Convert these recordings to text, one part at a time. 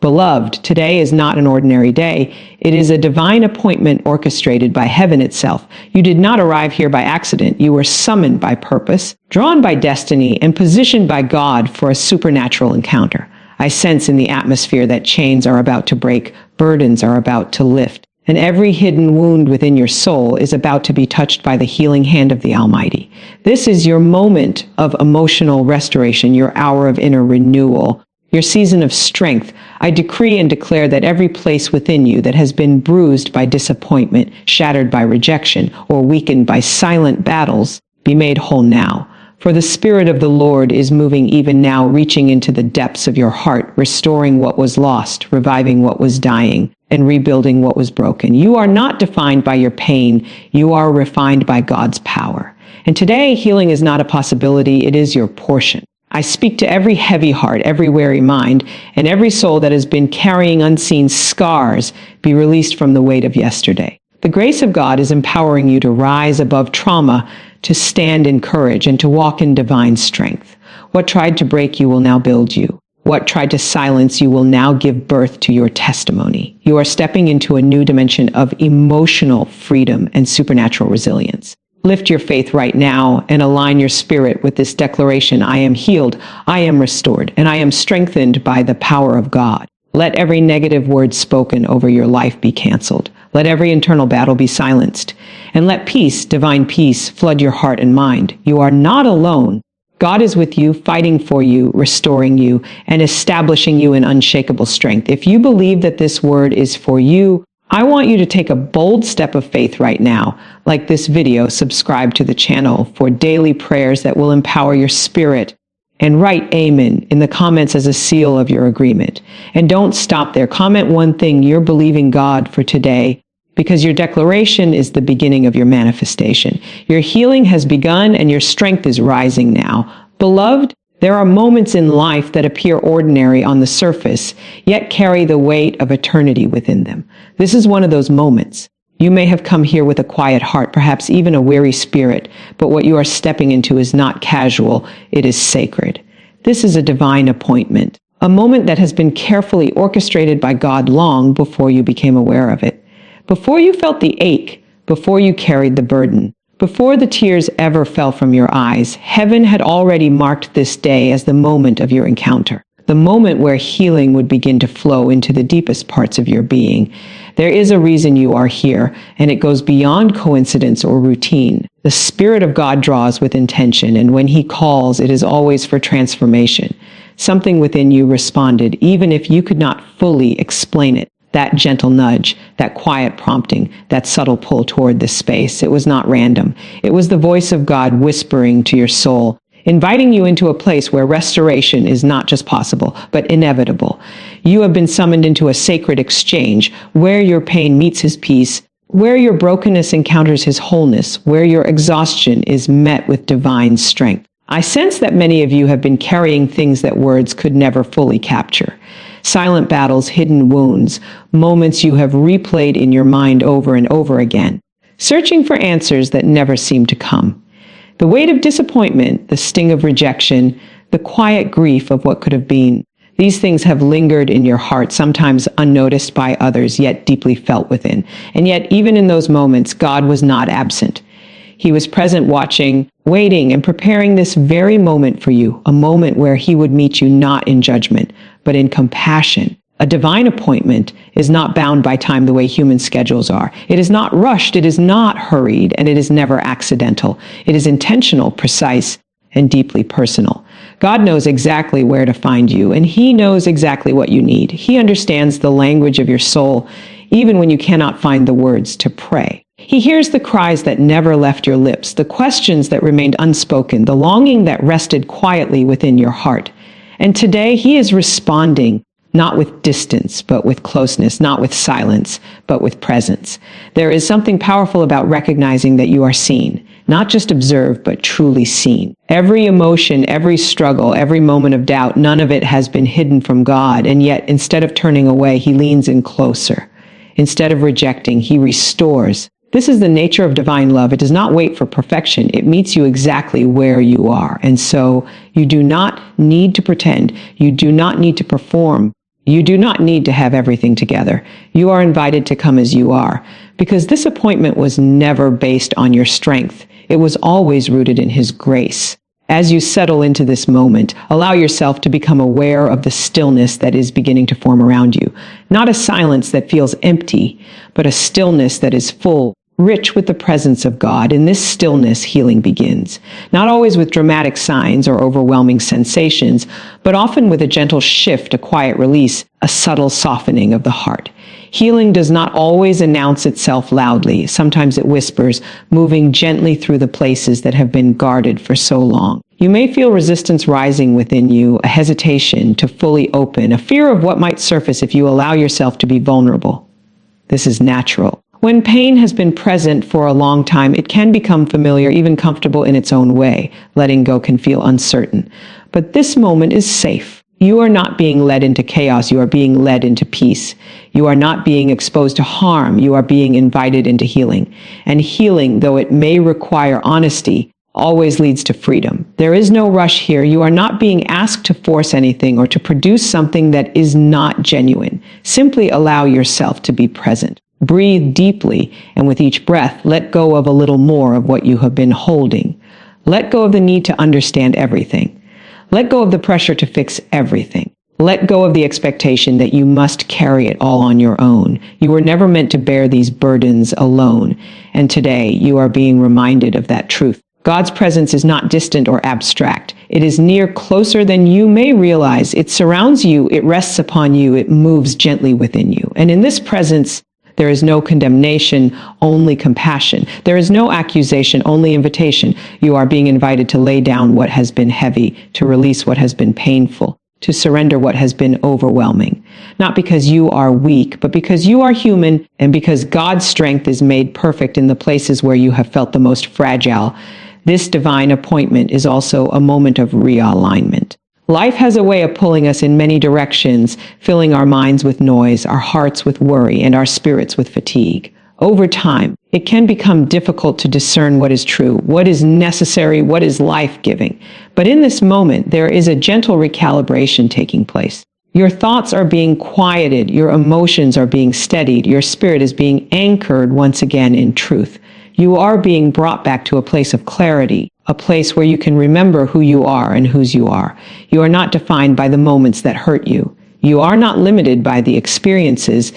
Beloved, today is not an ordinary day. It is a divine appointment orchestrated by heaven itself. You did not arrive here by accident. You were summoned by purpose, drawn by destiny, and positioned by God for a supernatural encounter. I sense in the atmosphere that chains are about to break, burdens are about to lift, and every hidden wound within your soul is about to be touched by the healing hand of the Almighty. This is your moment of emotional restoration, your hour of inner renewal, your season of strength. I decree and declare that every place within you that has been bruised by disappointment, shattered by rejection, or weakened by silent battles be made whole now. For the Spirit of the Lord is moving even now, reaching into the depths of your heart, restoring what was lost, reviving what was dying, and rebuilding what was broken. You are not defined by your pain. You are refined by God's power. And today, healing is not a possibility. It is your portion. I speak to every heavy heart, every weary mind, and every soul that has been carrying unseen scars be released from the weight of yesterday. The grace of God is empowering you to rise above trauma, to stand in courage, and to walk in divine strength. What tried to break you will now build you. What tried to silence you will now give birth to your testimony. You are stepping into a new dimension of emotional freedom and supernatural resilience. Lift your faith right now and align your spirit with this declaration: I am healed, I am restored, and I am strengthened by the power of God. Let every negative word spoken over your life be canceled. Let every internal battle be silenced. And let peace, divine peace, flood your heart and mind. You are not alone. God is with you, fighting for you, restoring you, and establishing you in unshakable strength. If you believe that this word is for you, I want you to take a bold step of faith right now. Like this video, subscribe to the channel for daily prayers that will empower your spirit. And write Amen in the comments as a seal of your agreement. And don't stop there. Comment one thing you're believing God for today, because your declaration is the beginning of your manifestation. Your healing has begun and your strength is rising now. Beloved, there are moments in life that appear ordinary on the surface, yet carry the weight of eternity within them. This is one of those moments. You may have come here with a quiet heart, perhaps even a weary spirit, but what you are stepping into is not casual, it is sacred. This is a divine appointment, a moment that has been carefully orchestrated by God long before you became aware of it. Before you felt the ache, before you carried the burden, before the tears ever fell from your eyes, heaven had already marked this day as the moment of your encounter, the moment where healing would begin to flow into the deepest parts of your being. There is a reason you are here, and it goes beyond coincidence or routine. The Spirit of God draws with intention, and when He calls, it is always for transformation. Something within you responded, even if you could not fully explain it. That gentle nudge, that quiet prompting, that subtle pull toward this space. It was not random. It was the voice of God whispering to your soul, inviting you into a place where restoration is not just possible, but inevitable. You have been summoned into a sacred exchange, where your pain meets His peace, where your brokenness encounters His wholeness, where your exhaustion is met with divine strength. I sense that many of you have been carrying things that words could never fully capture. Silent battles, hidden wounds, moments you have replayed in your mind over and over again, searching for answers that never seem to come. The weight of disappointment, the sting of rejection, the quiet grief of what could have been. These things have lingered in your heart, sometimes unnoticed by others, yet deeply felt within. And yet, even in those moments, God was not absent. He was present, watching, waiting, and preparing this very moment for you, a moment where He would meet you not in judgment, but in compassion. A divine appointment is not bound by time the way human schedules are. It is not rushed, it is not hurried, and it is never accidental. It is intentional, precise, and deeply personal. God knows exactly where to find you, and He knows exactly what you need. He understands the language of your soul, even when you cannot find the words to pray. He hears the cries that never left your lips, the questions that remained unspoken, the longing that rested quietly within your heart. And today He is responding, not with distance, but with closeness, not with silence, but with presence. There is something powerful about recognizing that you are seen, not just observed, but truly seen. Every emotion, every struggle, every moment of doubt, none of it has been hidden from God. And yet, instead of turning away, He leans in closer. Instead of rejecting, He restores. This is the nature of divine love. It does not wait for perfection. It meets you exactly where you are. And so you do not need to pretend. You do not need to perform. You do not need to have everything together. You are invited to come as you are, because this appointment was never based on your strength. It was always rooted in His grace. As you settle into this moment, allow yourself to become aware of the stillness that is beginning to form around you. Not a silence that feels empty, but a stillness that is full, rich with the presence of God. In this stillness, healing begins. Not always with dramatic signs or overwhelming sensations, but often with a gentle shift, a quiet release, a subtle softening of the heart. Healing does not always announce itself loudly. Sometimes it whispers, moving gently through the places that have been guarded for so long. You may feel resistance rising within you, a hesitation to fully open, a fear of what might surface if you allow yourself to be vulnerable. This is natural. When pain has been present for a long time, it can become familiar, even comfortable in its own way. Letting go can feel uncertain. But this moment is safe. You are not being led into chaos. You are being led into peace. You are not being exposed to harm. You are being invited into healing. And healing, though it may require honesty, always leads to freedom. There is no rush here. You are not being asked to force anything or to produce something that is not genuine. Simply allow yourself to be present. Breathe deeply, and with each breath, let go of a little more of what you have been holding. Let go of the need to understand everything. Let go of the pressure to fix everything. Let go of the expectation that you must carry it all on your own. You were never meant to bear these burdens alone, and today you are being reminded of that truth. God's presence is not distant or abstract. It is near, closer than you may realize. It surrounds you, it rests upon you, it moves gently within you. And in this presence, there is no condemnation, only compassion. There is no accusation, only invitation. You are being invited to lay down what has been heavy, to release what has been painful, to surrender what has been overwhelming. Not because you are weak, but because you are human, and because God's strength is made perfect in the places where you have felt the most fragile. This divine appointment is also a moment of realignment. Life has a way of pulling us in many directions, filling our minds with noise, our hearts with worry, and our spirits with fatigue. Over time, it can become difficult to discern what is true, what is necessary, what is life-giving. But in this moment, there is a gentle recalibration taking place. Your thoughts are being quieted, your emotions are being steadied, your spirit is being anchored once again in truth. You are being brought back to a place of clarity, a place where you can remember who you are and whose you are. You are not defined by the moments that hurt you. You are not limited by the experiences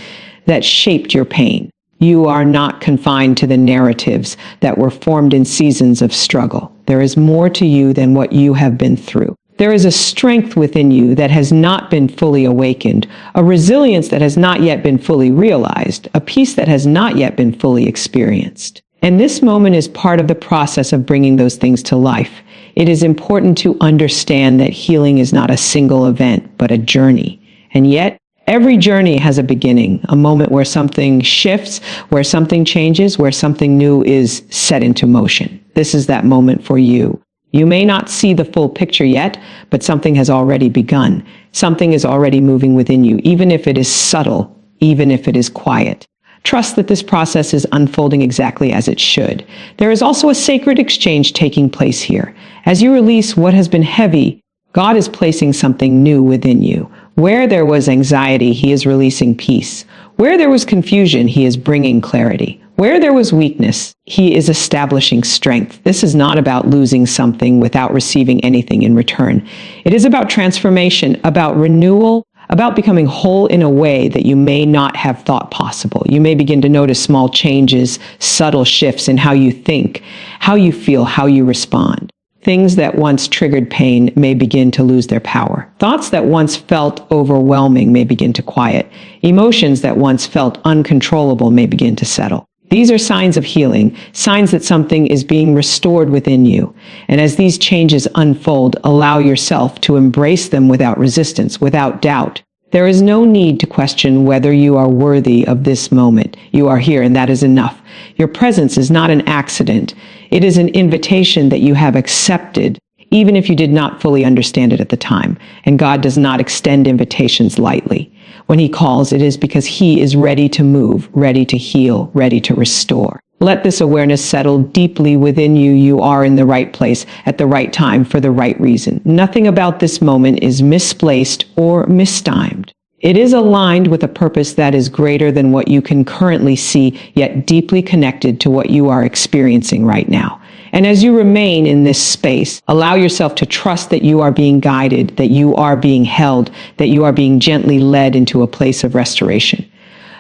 that shaped your pain. You are not confined to the narratives that were formed in seasons of struggle. There is more to you than what you have been through. There is a strength within you that has not been fully awakened, a resilience that has not yet been fully realized, a peace that has not yet been fully experienced. And this moment is part of the process of bringing those things to life. It is important to understand that healing is not a single event, but a journey. And yet, every journey has a beginning, a moment where something shifts, where something changes, where something new is set into motion. This is that moment for you. You may not see the full picture yet, but something has already begun. Something is already moving within you, even if it is subtle, even if it is quiet. Trust that this process is unfolding exactly as it should. There is also a sacred exchange taking place here. As you release what has been heavy, God is placing something new within you. Where there was anxiety, He is releasing peace. Where there was confusion, He is bringing clarity. Where there was weakness, He is establishing strength. This is not about losing something without receiving anything in return. It is about transformation, about renewal, about becoming whole in a way that you may not have thought possible. You may begin to notice small changes, subtle shifts in how you think, how you feel, how you respond. Things that once triggered pain may begin to lose their power. Thoughts that once felt overwhelming may begin to quiet. Emotions that once felt uncontrollable may begin to settle. These are signs of healing, signs that something is being restored within you. And as these changes unfold, allow yourself to embrace them without resistance, without doubt. There is no need to question whether you are worthy of this moment. You are here, and that is enough. Your presence is not an accident. It is an invitation that you have accepted, even if you did not fully understand it at the time. And God does not extend invitations lightly. When He calls, it is because He is ready to move, ready to heal, ready to restore. Let this awareness settle deeply within you. You are in the right place at the right time for the right reason. Nothing about this moment is misplaced or mistimed. It is aligned with a purpose that is greater than what you can currently see, yet deeply connected to what you are experiencing right now. And as you remain in this space, allow yourself to trust that you are being guided, that you are being held, that you are being gently led into a place of restoration.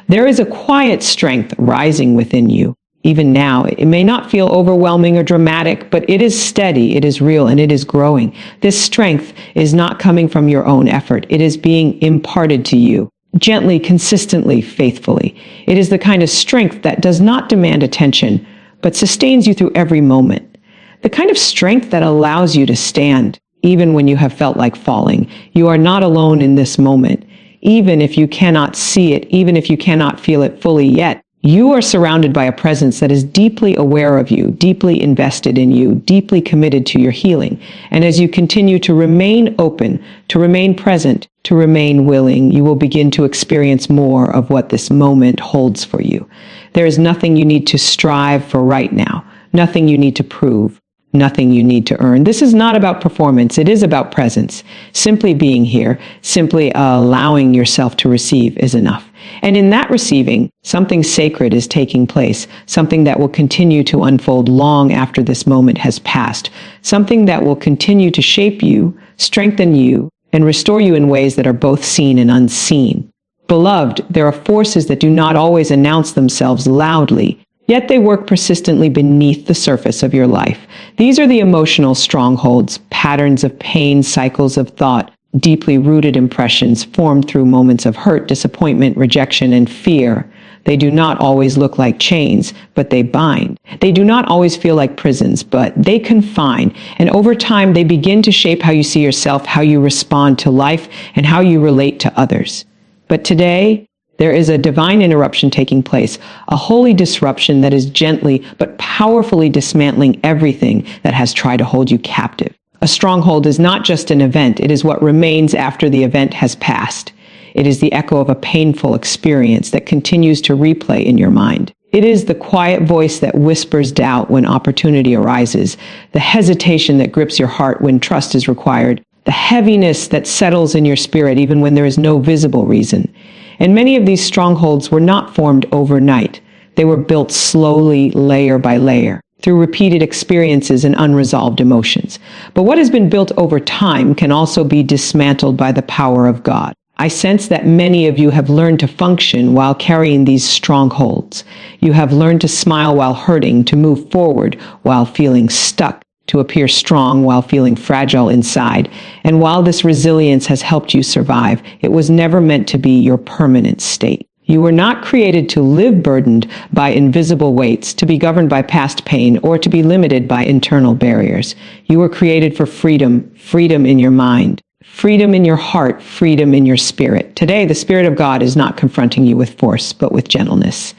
There is a quiet strength rising within you. Even now, it may not feel overwhelming or dramatic, but it is steady, it is real, and it is growing. This strength is not coming from your own effort. It is being imparted to you, gently, consistently, faithfully. It is the kind of strength that does not demand attention, but sustains you through every moment. The kind of strength that allows you to stand, even when you have felt like falling. You are not alone in this moment. Even if you cannot see it, even if you cannot feel it fully yet, you are surrounded by a presence that is deeply aware of you, deeply invested in you, deeply committed to your healing. And as you continue to remain open, to remain present, to remain willing, you will begin to experience more of what this moment holds for you. There is nothing you need to strive for right now, nothing you need to prove, nothing you need to earn. This is not about performance. It is about presence. Simply being here, simply allowing yourself to receive is enough. And in that receiving, something sacred is taking place, something that will continue to unfold long after this moment has passed, something that will continue to shape you, strengthen you, and restore you in ways that are both seen and unseen. Beloved, there are forces that do not always announce themselves loudly, yet they work persistently beneath the surface of your life. These are the emotional strongholds, patterns of pain, cycles of thought, deeply rooted impressions formed through moments of hurt, disappointment, rejection, and fear. They do not always look like chains, but they bind. They do not always feel like prisons, but they confine. And over time, they begin to shape how you see yourself, how you respond to life, and how you relate to others. But today, there is a divine interruption taking place, a holy disruption that is gently but powerfully dismantling everything that has tried to hold you captive. A stronghold is not just an event, it is what remains after the event has passed. It is the echo of a painful experience that continues to replay in your mind. It is the quiet voice that whispers doubt when opportunity arises, the hesitation that grips your heart when trust is required, the heaviness that settles in your spirit even when there is no visible reason. And many of these strongholds were not formed overnight. They were built slowly, layer by layer, through repeated experiences and unresolved emotions. But what has been built over time can also be dismantled by the power of God. I sense that many of you have learned to function while carrying these strongholds. You have learned to smile while hurting, to move forward while feeling stuck, to appear strong while feeling fragile inside. And while this resilience has helped you survive, it was never meant to be your permanent state. You were not created to live burdened by invisible weights, to be governed by past pain, or to be limited by internal barriers. You were created for freedom, freedom in your mind, freedom in your heart, freedom in your spirit. Today, the Spirit of God is not confronting you with force, but with gentleness.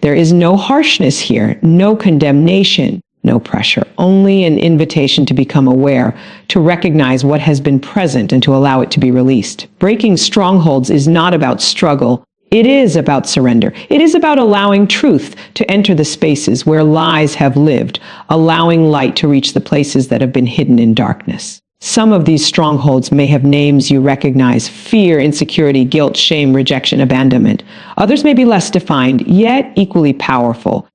There is no harshness here, no condemnation, no pressure, only an invitation to become aware, to recognize what has been present and to allow it to be released. Breaking strongholds is not about struggle. It is about surrender. It is about allowing truth to enter the spaces where lies have lived, allowing light to reach the places that have been hidden in darkness. Some of these strongholds may have names you recognize: fear, insecurity, guilt, shame, rejection, abandonment. Others may be less defined, yet equally powerful.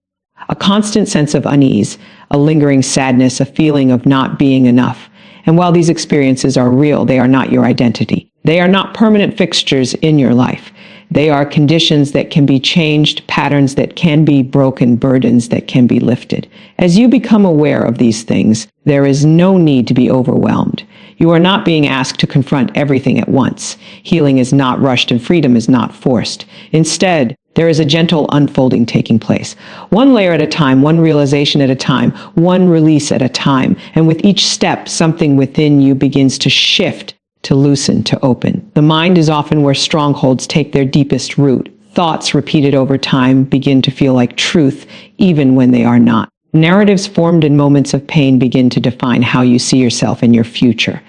A constant sense of unease, a lingering sadness, a feeling of not being enough. And while these experiences are real, they are not your identity. They are not permanent fixtures in your life. They are conditions that can be changed, patterns that can be broken, burdens that can be lifted. As you become aware of these things, there is no need to be overwhelmed. You are not being asked to confront everything at once. Healing is not rushed and freedom is not forced. Instead, there is a gentle unfolding taking place. One layer at a time, one realization at a time, one release at a time. And with each step, something within you begins to shift, to loosen, to open. The mind is often where strongholds take their deepest root. Thoughts repeated over time begin to feel like truth, even when they are not. Narratives formed in moments of pain begin to define how you see yourself and your future.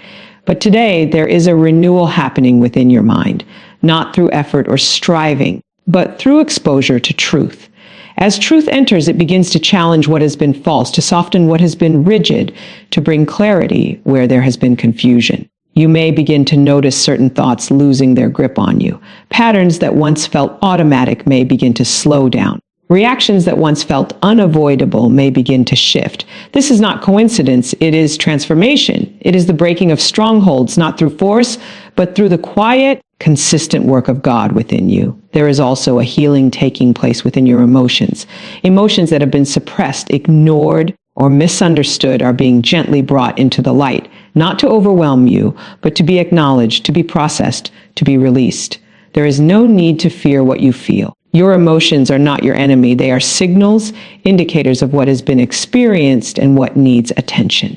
But today, there is a renewal happening within your mind, not through effort or striving, but through exposure to truth. As truth enters, it begins to challenge what has been false, to soften what has been rigid, to bring clarity where there has been confusion. You may begin to notice certain thoughts losing their grip on you. Patterns that once felt automatic may begin to slow down. Reactions that once felt unavoidable may begin to shift. This is not coincidence, it is transformation. It is the breaking of strongholds, not through force, but through the quiet, consistent work of God within you. There is also a healing taking place within your emotions. Emotions that have been suppressed, ignored, or misunderstood are being gently brought into the light, not to overwhelm you, but to be acknowledged, to be processed, to be released. There is no need to fear what you feel. Your emotions are not your enemy. They are signals, indicators of what has been experienced and what needs attention.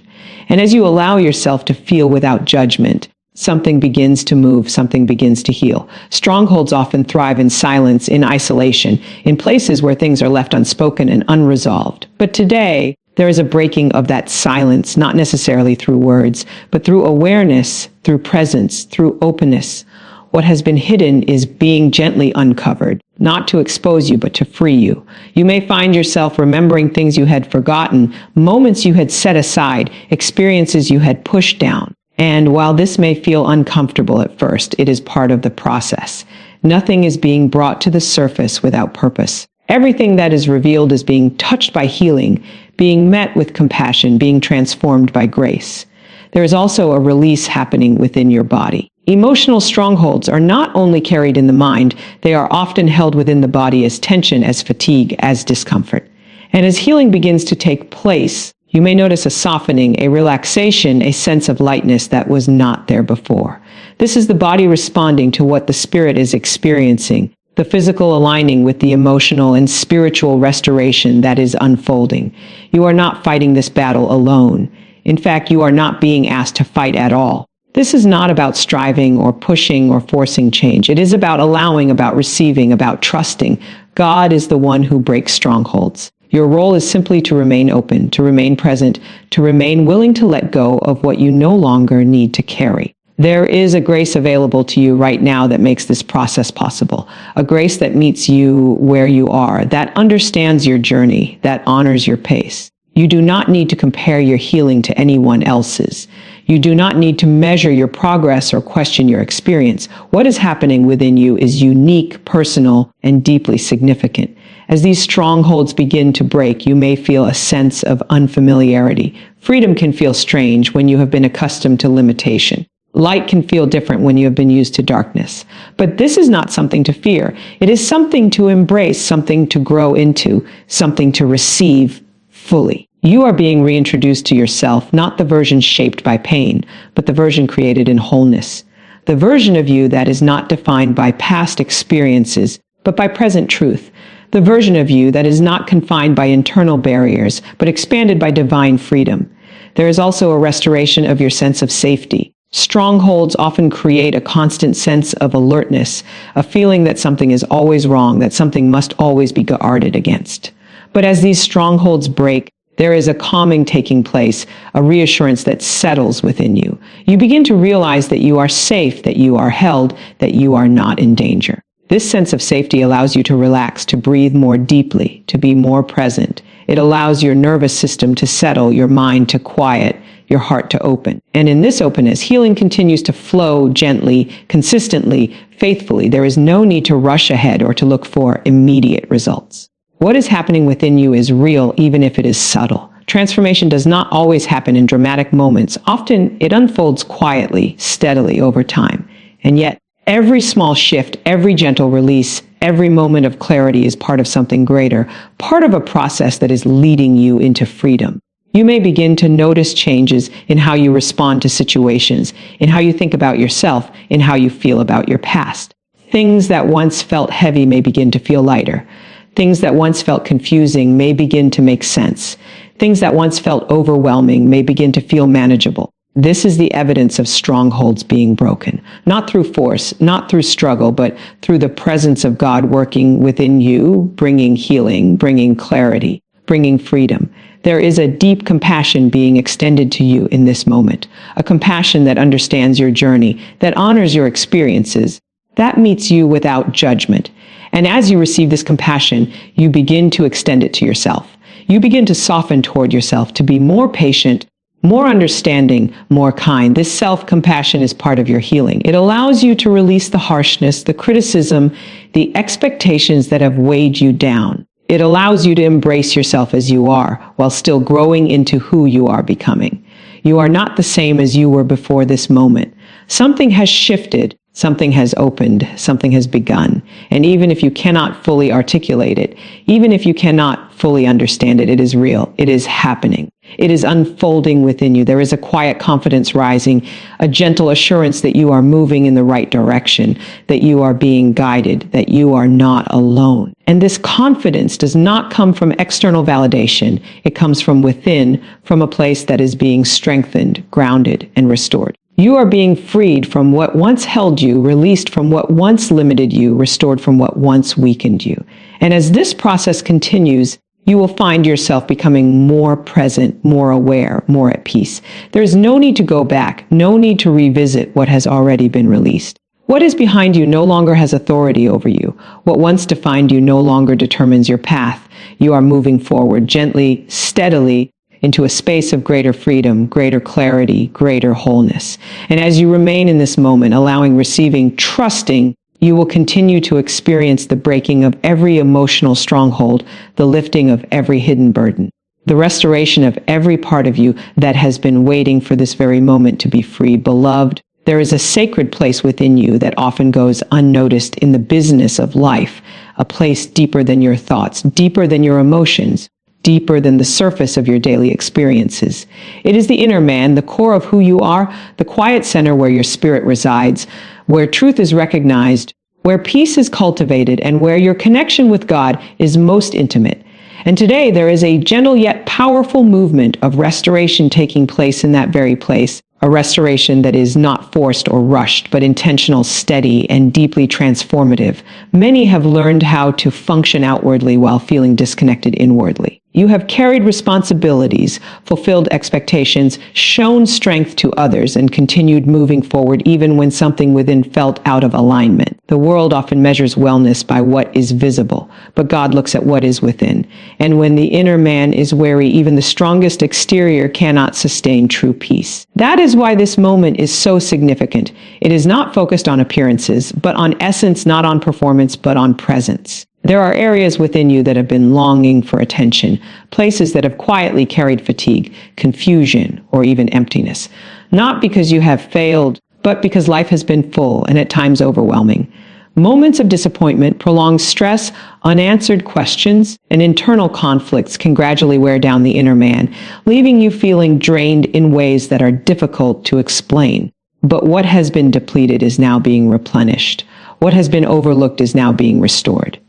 And as you allow yourself to feel without judgment, something begins to move, something begins to heal. Strongholds often thrive in silence, in isolation, in places where things are left unspoken and unresolved. But today, there is a breaking of that silence, not necessarily through words, but through awareness, through presence, through openness. What has been hidden is being gently uncovered, not to expose you, but to free you. You may find yourself remembering things you had forgotten, moments you had set aside, experiences you had pushed down. And while this may feel uncomfortable at first, it is part of the process. Nothing is being brought to the surface without purpose. Everything that is revealed is being touched by healing, being met with compassion, being transformed by grace. There is also a release happening within your body. Emotional strongholds are not only carried in the mind, they are often held within the body as tension, as fatigue, as discomfort. And as healing begins to take place, you may notice a softening, a relaxation, a sense of lightness that was not there before. This is the body responding to what the spirit is experiencing, the physical aligning with the emotional and spiritual restoration that is unfolding. You are not fighting this battle alone. In fact, you are not being asked to fight at all. This is not about striving or pushing or forcing change. It is about allowing, about receiving, about trusting. God is the one who breaks strongholds. Your role is simply to remain open, to remain present, to remain willing to let go of what you no longer need to carry. There is a grace available to you right now that makes this process possible. A grace that meets you where you are, that understands your journey, that honors your pace. You do not need to compare your healing to anyone else's. You do not need to measure your progress or question your experience. What is happening within you is unique, personal, and deeply significant. As these strongholds begin to break, you may feel a sense of unfamiliarity. Freedom can feel strange when you have been accustomed to limitation. Light can feel different when you have been used to darkness. But this is not something to fear. It is something to embrace, something to grow into, something to receive fully. You are being reintroduced to yourself, not the version shaped by pain, but the version created in wholeness. The version of you that is not defined by past experiences, but by present truth. The version of you that is not confined by internal barriers, but expanded by divine freedom. There is also a restoration of your sense of safety. Strongholds often create a constant sense of alertness, a feeling that something is always wrong, that something must always be guarded against. But as these strongholds break, there is a calming taking place, a reassurance that settles within you. You begin to realize that you are safe, that you are held, that you are not in danger. This sense of safety allows you to relax, to breathe more deeply, to be more present. It allows your nervous system to settle, your mind to quiet, your heart to open. And in this openness, healing continues to flow gently, consistently, faithfully. There is no need to rush ahead or to look for immediate results. What is happening within you is real, even if it is subtle. Transformation does not always happen in dramatic moments. Often it unfolds quietly, steadily over time. And yet, every small shift, every gentle release, every moment of clarity is part of something greater, part of a process that is leading you into freedom. You may begin to notice changes in how you respond to situations, in how you think about yourself, in how you feel about your past. Things that once felt heavy may begin to feel lighter. Things that once felt confusing may begin to make sense. Things that once felt overwhelming may begin to feel manageable. This is the evidence of strongholds being broken, not through force, not through struggle, but through the presence of God working within you, bringing healing, bringing clarity, bringing freedom. There is a deep compassion being extended to you in this moment, a compassion that understands your journey, that honors your experiences, that meets you without judgment. And as you receive this compassion, you begin to extend it to yourself. You begin to soften toward yourself, to be more patient, more understanding, more kind. This self-compassion is part of your healing. It allows you to release the harshness, the criticism, the expectations that have weighed you down. It allows you to embrace yourself as you are while still growing into who you are becoming. You are not the same as you were before this moment. Something has shifted, something has opened, something has begun. And even if you cannot fully articulate it, even if you cannot fully understand it, it is real. It is happening. It is unfolding within you. There is a quiet confidence rising, a gentle assurance that you are moving in the right direction, that you are being guided, that you are not alone. And this confidence does not come from external validation. It comes from within, from a place that is being strengthened, grounded, and restored. You are being freed from what once held you, released from what once limited you, restored from what once weakened you. And as this process continues, you will find yourself becoming more present, more aware, more at peace. There is no need to go back, no need to revisit what has already been released. What is behind you no longer has authority over you. What once defined you no longer determines your path. You are moving forward gently, steadily, into a space of greater freedom, greater clarity, greater wholeness. And as you remain in this moment, allowing, receiving, trusting, you will continue to experience the breaking of every emotional stronghold, the lifting of every hidden burden, the restoration of every part of you that has been waiting for this very moment to be freed. Beloved, there is a sacred place within you that often goes unnoticed in the business of life, a place deeper than your thoughts, deeper than your emotions, deeper than the surface of your daily experiences. It is the inner man, the core of who you are, the quiet center where your spirit resides, where truth is recognized, where peace is cultivated, and where your connection with God is most intimate. And today there is a gentle yet powerful movement of restoration taking place in that very place, a restoration that is not forced or rushed, but intentional, steady, and deeply transformative. Many have learned how to function outwardly while feeling disconnected inwardly. You have carried responsibilities, fulfilled expectations, shown strength to others, and continued moving forward even when something within felt out of alignment. The world often measures wellness by what is visible, but God looks at what is within. And when the inner man is weary, even the strongest exterior cannot sustain true peace. That is why this moment is so significant. It is not focused on appearances, but on essence, not on performance, but on presence. There are areas within you that have been longing for attention, places that have quietly carried fatigue, confusion, or even emptiness. Not because you have failed, but because life has been full and at times overwhelming. Moments of disappointment, prolonged stress, unanswered questions, and internal conflicts can gradually wear down the inner man, leaving you feeling drained in ways that are difficult to explain. But what has been depleted is now being replenished. What has been overlooked is now being restored.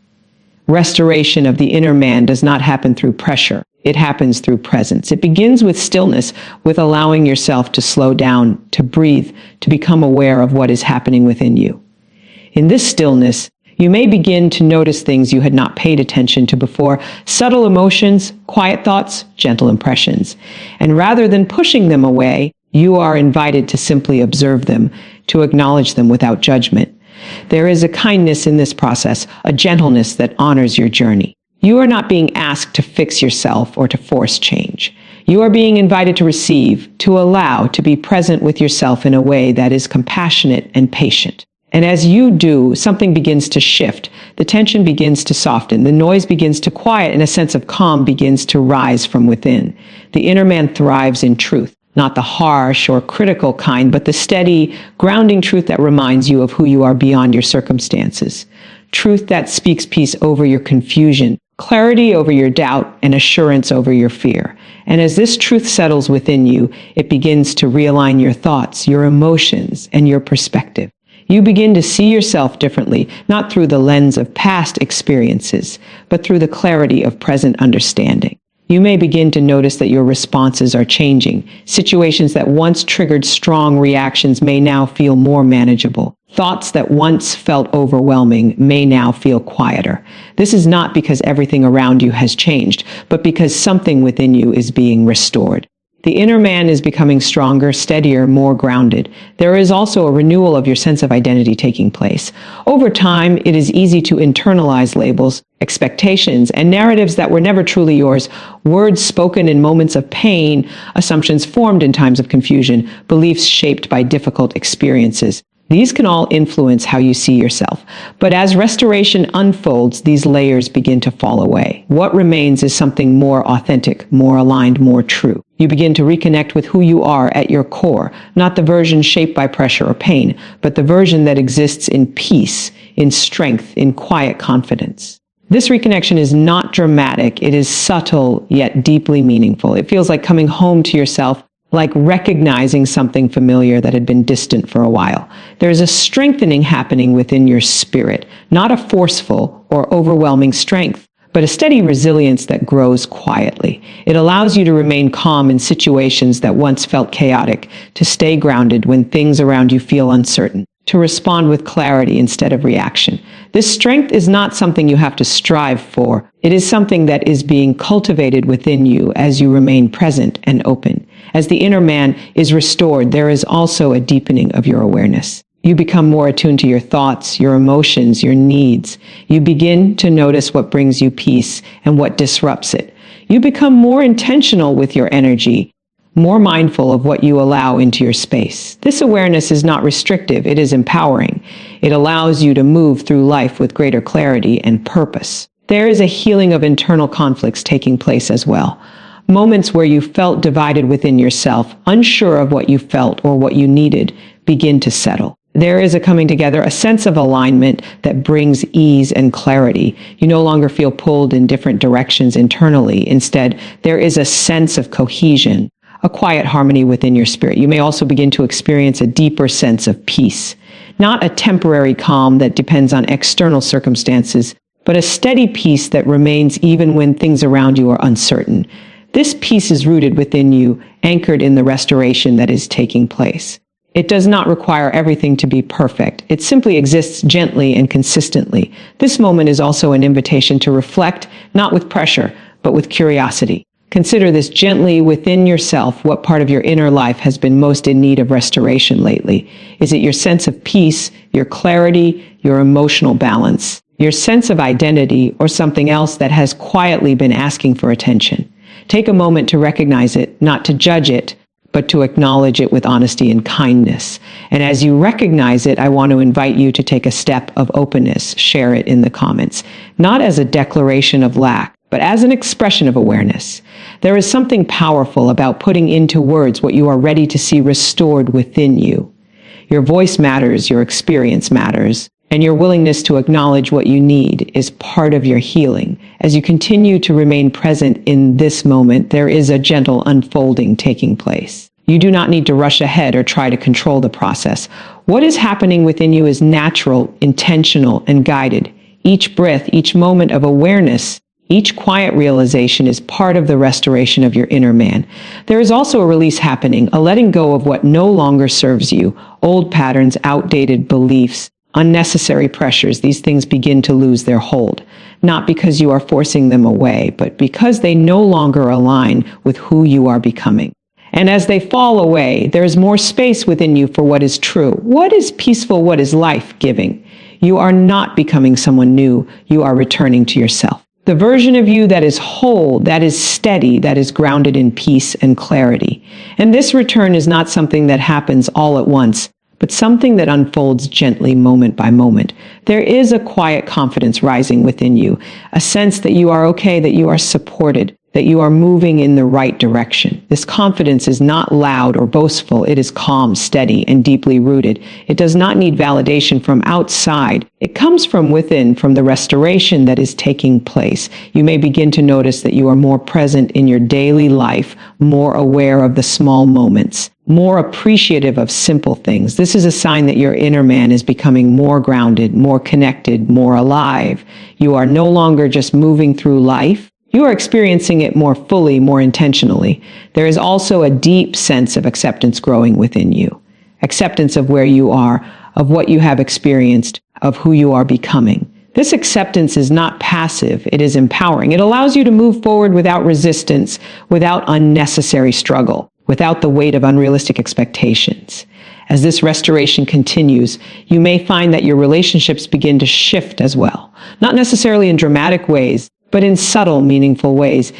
Restoration of the inner man does not happen through pressure. It happens through presence. It begins with stillness, with allowing yourself to slow down, to breathe, to become aware of what is happening within you. In this stillness, you may begin to notice things you had not paid attention to before, subtle emotions, quiet thoughts, gentle impressions. And rather than pushing them away, you are invited to simply observe them, to acknowledge them without judgment. There is a kindness in this process, a gentleness that honors your journey. You are not being asked to fix yourself or to force change. You are being invited to receive, to allow, to be present with yourself in a way that is compassionate and patient. And as you do, something begins to shift. The tension begins to soften. The noise begins to quiet, and a sense of calm begins to rise from within. The inner man thrives in truth. Not the harsh or critical kind, but the steady, grounding truth that reminds you of who you are beyond your circumstances. Truth that speaks peace over your confusion, clarity over your doubt, and assurance over your fear. And as this truth settles within you, it begins to realign your thoughts, your emotions, and your perspective. You begin to see yourself differently, not through the lens of past experiences, but through the clarity of present understanding. You may begin to notice that your responses are changing. Situations that once triggered strong reactions may now feel more manageable. Thoughts that once felt overwhelming may now feel quieter. This is not because everything around you has changed, but because something within you is being restored. The inner man is becoming stronger, steadier, more grounded. There is also a renewal of your sense of identity taking place. Over time, it is easy to internalize labels, expectations, and narratives that were never truly yours, words spoken in moments of pain, assumptions formed in times of confusion, beliefs shaped by difficult experiences. These can all influence how you see yourself. But as restoration unfolds, these layers begin to fall away. What remains is something more authentic, more aligned, more true. You begin to reconnect with who you are at your core, not the version shaped by pressure or pain, but the version that exists in peace, in strength, in quiet confidence. This reconnection is not dramatic. It is subtle, yet deeply meaningful. It feels like coming home to yourself, like recognizing something familiar that had been distant for a while. There is a strengthening happening within your spirit, not a forceful or overwhelming strength, but a steady resilience that grows quietly. It allows you to remain calm in situations that once felt chaotic, to stay grounded when things around you feel uncertain, to respond with clarity instead of reaction. This strength is not something you have to strive for. It is something that is being cultivated within you as you remain present and open. As the inner man is restored, there is also a deepening of your awareness. You become more attuned to your thoughts, your emotions, your needs. You begin to notice what brings you peace and what disrupts it. You become more intentional with your energy, more mindful of what you allow into your space. This awareness is not restrictive, it is empowering. It allows you to move through life with greater clarity and purpose. There is a healing of internal conflicts taking place as well. Moments where you felt divided within yourself, unsure of what you felt or what you needed, begin to settle. There is a coming together, a sense of alignment that brings ease and clarity. You no longer feel pulled in different directions internally. Instead, there is a sense of cohesion, a quiet harmony within your spirit. You may also begin to experience a deeper sense of peace, not a temporary calm that depends on external circumstances, but a steady peace that remains even when things around you are uncertain. This peace is rooted within you, anchored in the restoration that is taking place. It does not require everything to be perfect. It simply exists gently and consistently. This moment is also an invitation to reflect, not with pressure, but with curiosity. Consider this gently within yourself. What part of your inner life has been most in need of restoration lately? Is it your sense of peace, your clarity, your emotional balance, your sense of identity, or something else that has quietly been asking for attention? Take a moment to recognize it, not to judge it, but to acknowledge it with honesty and kindness. And as you recognize it, I want to invite you to take a step of openness. Share it in the comments, not as a declaration of lack, but as an expression of awareness. There is something powerful about putting into words what you are ready to see restored within you. Your voice matters, your experience matters, and your willingness to acknowledge what you need is part of your healing. As you continue to remain present in this moment, there is a gentle unfolding taking place. You do not need to rush ahead or try to control the process. What is happening within you is natural, intentional, and guided. Each breath, each moment of awareness, each quiet realization is part of the restoration of your inner man. There is also a release happening, a letting go of what no longer serves you, old patterns, outdated beliefs, unnecessary pressures. These things begin to lose their hold, not because you are forcing them away, but because they no longer align with who you are becoming. And as they fall away, there is more space within you for what is true. What is peaceful? What is life-giving? You are not becoming someone new. You are returning to yourself. The version of you that is whole, that is steady, that is grounded in peace and clarity. And this return is not something that happens all at once, but something that unfolds gently moment by moment. There is a quiet confidence rising within you, a sense that you are okay, that you are supported, that you are moving in the right direction. This confidence is not loud or boastful. It is calm, steady, and deeply rooted. It does not need validation from outside. It comes from within, from the restoration that is taking place. You may begin to notice that you are more present in your daily life, more aware of the small moments, more appreciative of simple things. This is a sign that your inner man is becoming more grounded, more connected, more alive. You are no longer just moving through life. You are experiencing it more fully, more intentionally. There is also a deep sense of acceptance growing within you. Acceptance of where you are, of what you have experienced, of who you are becoming. This acceptance is not passive, it is empowering. It allows you to move forward without resistance, without unnecessary struggle, without the weight of unrealistic expectations. As this restoration continues, you may find that your relationships begin to shift as well. Not necessarily in dramatic ways, but in subtle, meaningful ways.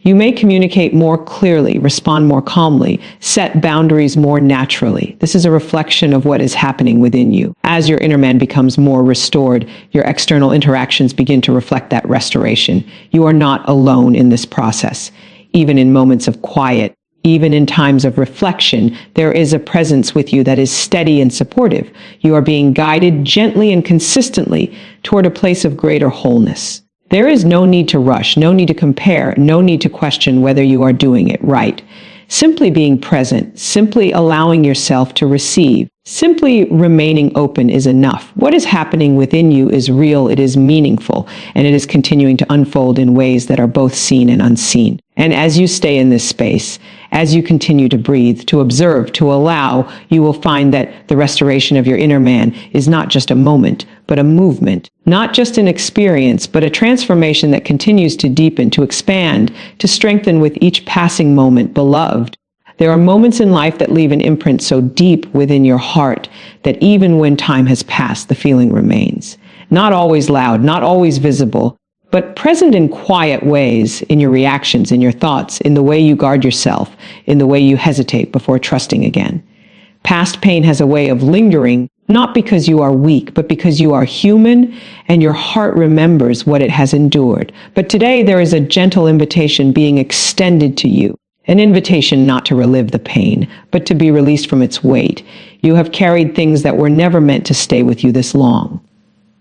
You may communicate more clearly, respond more calmly, set boundaries more naturally. This is a reflection of what is happening within you. As your inner man becomes more restored, your external interactions begin to reflect that restoration. You are not alone in this process. Even in moments of quiet, even in times of reflection, there is a presence with you that is steady and supportive. You are being guided gently and consistently toward a place of greater wholeness. There is no need to rush, no need to compare, no need to question whether you are doing it right. Simply being present, simply allowing yourself to receive, simply remaining open is enough. What is happening within you is real, it is meaningful, and it is continuing to unfold in ways that are both seen and unseen. And as you stay in this space, as you continue to breathe, to observe, to allow, you will find that the restoration of your inner man is not just a moment, but a movement. Not just an experience, but a transformation that continues to deepen, to expand, to strengthen with each passing moment, beloved. There are moments in life that leave an imprint so deep within your heart that even when time has passed, the feeling remains. Not always loud, not always visible, but present in quiet ways, in your reactions, in your thoughts, in the way you guard yourself, in the way you hesitate before trusting again. Past pain has a way of lingering, not because you are weak, but because you are human and your heart remembers what it has endured. But today there is a gentle invitation being extended to you. An invitation not to relive the pain, but to be released from its weight. You have carried things that were never meant to stay with you this long.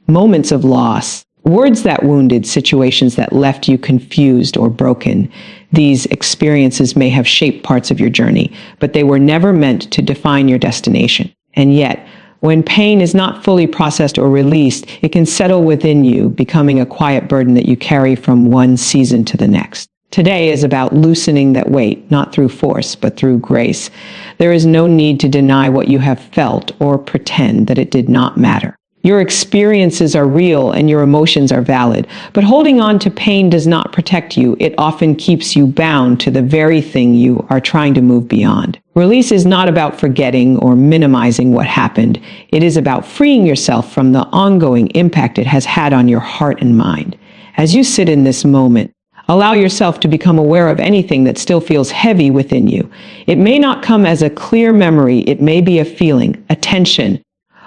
Moments of loss, words that wounded, situations that left you confused or broken. These experiences may have shaped parts of your journey, but they were never meant to define your destination. And yet, when pain is not fully processed or released, it can settle within you, becoming a quiet burden that you carry from one season to the next. Today is about loosening that weight, not through force, but through grace. There is no need to deny what you have felt or pretend that it did not matter. Your experiences are real and your emotions are valid, but holding on to pain does not protect you. It often keeps you bound to the very thing you are trying to move beyond. Release is not about forgetting or minimizing what happened. It is about freeing yourself from the ongoing impact it has had on your heart and mind. As you sit in this moment, allow yourself to become aware of anything that still feels heavy within you. It may not come as a clear memory. It may be a feeling, a tension,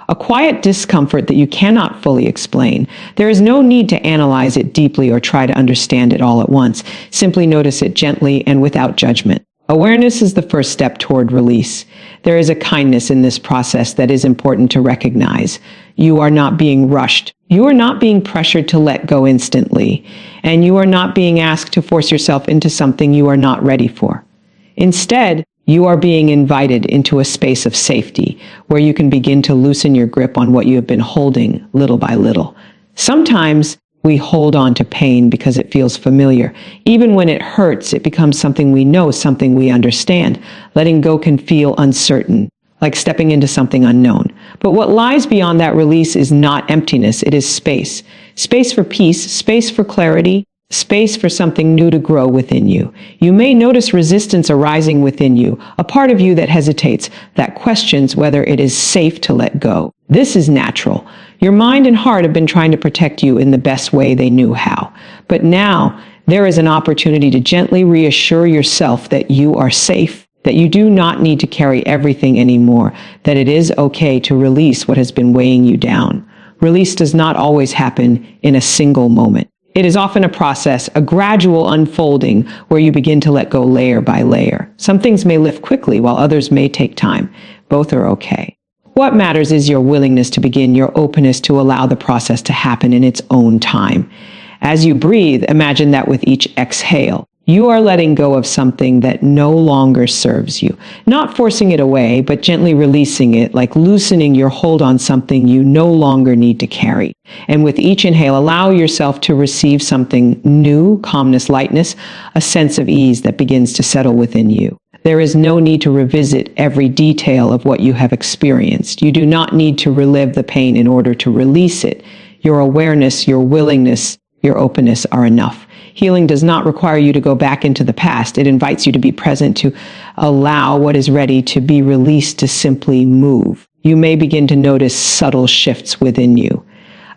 a quiet discomfort that you cannot fully explain. There is no need to analyze it deeply or try to understand it all at once. Simply notice it gently and without judgment. Awareness is the first step toward release. There is a kindness in this process that is important to recognize. You are not being rushed. You are not being pressured to let go instantly. And you are not being asked to force yourself into something you are not ready for. Instead, you are being invited into a space of safety where you can begin to loosen your grip on what you have been holding little by little. Sometimes we hold on to pain because it feels familiar. Even when it hurts, it becomes something we know, something we understand. Letting go can feel uncertain, like stepping into something unknown. But what lies beyond that release is not emptiness, it is space. Space for peace, space for clarity, space for something new to grow within you. You may notice resistance arising within you, a part of you that hesitates, that questions whether it is safe to let go. This is natural. Your mind and heart have been trying to protect you in the best way they knew how. But now, there is an opportunity to gently reassure yourself that you are safe, that you do not need to carry everything anymore, that it is okay to release what has been weighing you down. Release does not always happen in a single moment. It is often a process, a gradual unfolding where you begin to let go layer by layer. Some things may lift quickly while others may take time. Both are okay. What matters is your willingness to begin, your openness to allow the process to happen in its own time. As you breathe, imagine that with each exhale, you are letting go of something that no longer serves you. Not forcing it away, but gently releasing it, like loosening your hold on something you no longer need to carry. And with each inhale, allow yourself to receive something new, calmness, lightness, a sense of ease that begins to settle within you. There is no need to revisit every detail of what you have experienced. You do not need to relive the pain in order to release it. Your awareness, your willingness, your openness are enough. Healing does not require you to go back into the past. It invites you to be present, to allow what is ready to be released to simply move. You may begin to notice subtle shifts within you.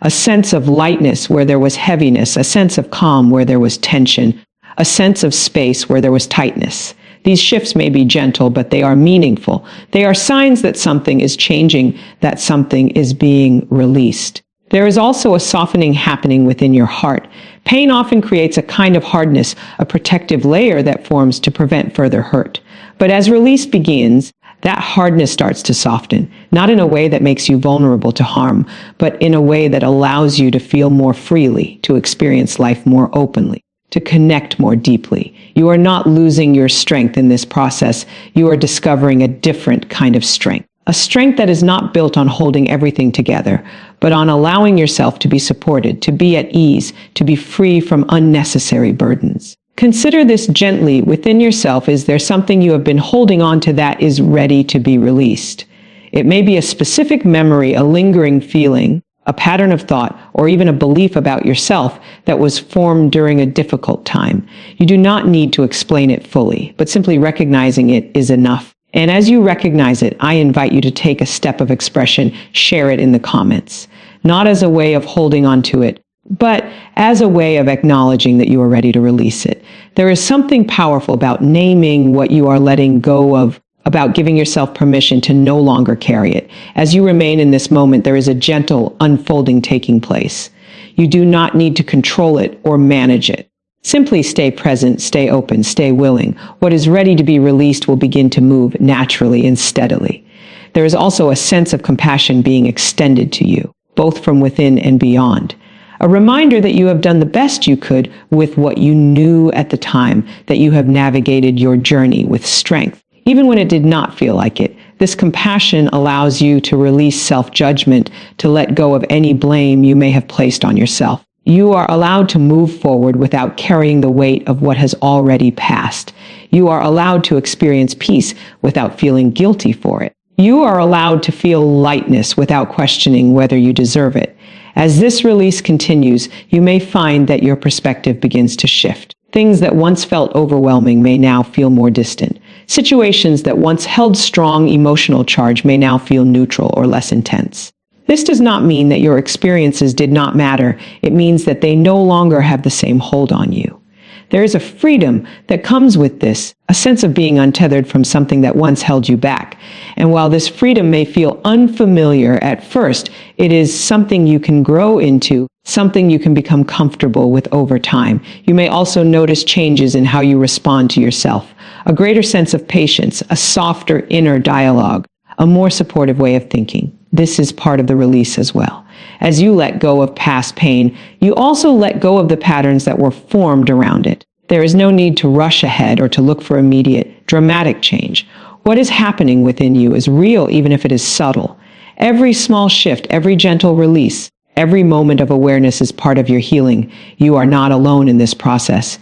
A sense of lightness where there was heaviness, a sense of calm where there was tension, a sense of space where there was tightness. These shifts may be gentle, but they are meaningful. They are signs that something is changing, that something is being released. There is also a softening happening within your heart. Pain often creates a kind of hardness, a protective layer that forms to prevent further hurt. But as release begins, that hardness starts to soften, not in a way that makes you vulnerable to harm, but in a way that allows you to feel more freely, to experience life more openly, to connect more deeply. You are not losing your strength in this process. You are discovering a different kind of strength. A strength that is not built on holding everything together, but on allowing yourself to be supported, to be at ease, to be free from unnecessary burdens. Consider this gently within yourself. Is there something you have been holding on to that is ready to be released? It may be a specific memory, a lingering feeling, a pattern of thought, or even a belief about yourself that was formed during a difficult time. You do not need to explain it fully, but simply recognizing it is enough. And as you recognize it, I invite you to take a step of expression, share it in the comments, not as a way of holding on to it, but as a way of acknowledging that you are ready to release it. There is something powerful about naming what you are letting go of, about giving yourself permission to no longer carry it. As you remain in this moment, there is a gentle unfolding taking place. You do not need to control it or manage it. Simply stay present, stay open, stay willing. What is ready to be released will begin to move naturally and steadily. There is also a sense of compassion being extended to you, both from within and beyond. A reminder that you have done the best you could with what you knew at the time, that you have navigated your journey with strength, even when it did not feel like it. This compassion allows you to release self-judgment, to let go of any blame you may have placed on yourself. You are allowed to move forward without carrying the weight of what has already passed. You are allowed to experience peace without feeling guilty for it. You are allowed to feel lightness without questioning whether you deserve it. As this release continues, you may find that your perspective begins to shift. Things that once felt overwhelming may now feel more distant. Situations that once held strong emotional charge may now feel neutral or less intense. This does not mean that your experiences did not matter. It means that they no longer have the same hold on you. There is a freedom that comes with this, a sense of being untethered from something that once held you back. And while this freedom may feel unfamiliar at first, it is something you can grow into, something you can become comfortable with over time. You may also notice changes in how you respond to yourself, a greater sense of patience, a softer inner dialogue, a more supportive way of thinking. This is part of the release as well. As you let go of past pain, you also let go of the patterns that were formed around it. There is no need to rush ahead or to look for immediate, dramatic change. What is happening within you is real, even if it is subtle. Every small shift, every gentle release, every moment of awareness is part of your healing. You are not alone in this process.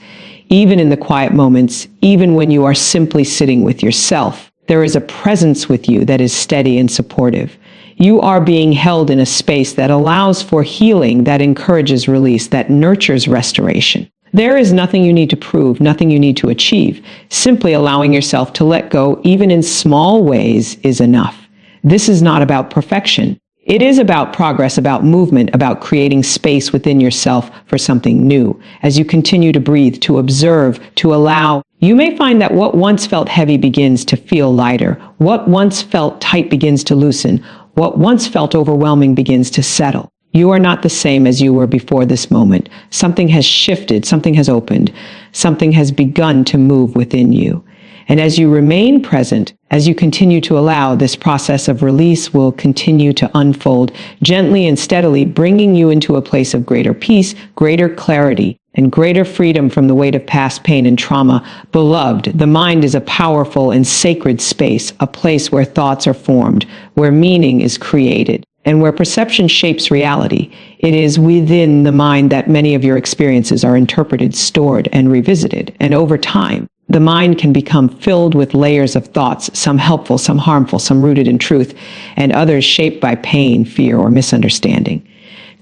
Even in the quiet moments, even when you are simply sitting with yourself, there is a presence with you that is steady and supportive. You are being held in a space that allows for healing, that encourages release, that nurtures restoration. There is nothing you need to prove, nothing you need to achieve. Simply allowing yourself to let go, even in small ways, is enough. This is not about perfection. It is about progress, about movement, about creating space within yourself for something new. As you continue to breathe, to observe, to allow, you may find that what once felt heavy begins to feel lighter. What once felt tight begins to loosen. What once felt overwhelming begins to settle. You are not the same as you were before this moment. Something has shifted, something has opened, something has begun to move within you. And as you remain present, as you continue to allow, this process of release will continue to unfold gently and steadily, bringing you into a place of greater peace, greater clarity, and greater freedom from the weight of past pain and trauma. Beloved, the mind is a powerful and sacred space, a place where thoughts are formed, where meaning is created, and where perception shapes reality. It is within the mind that many of your experiences are interpreted, stored, and revisited. And over time, the mind can become filled with layers of thoughts, some helpful, some harmful, some rooted in truth, and others shaped by pain, fear, or misunderstanding.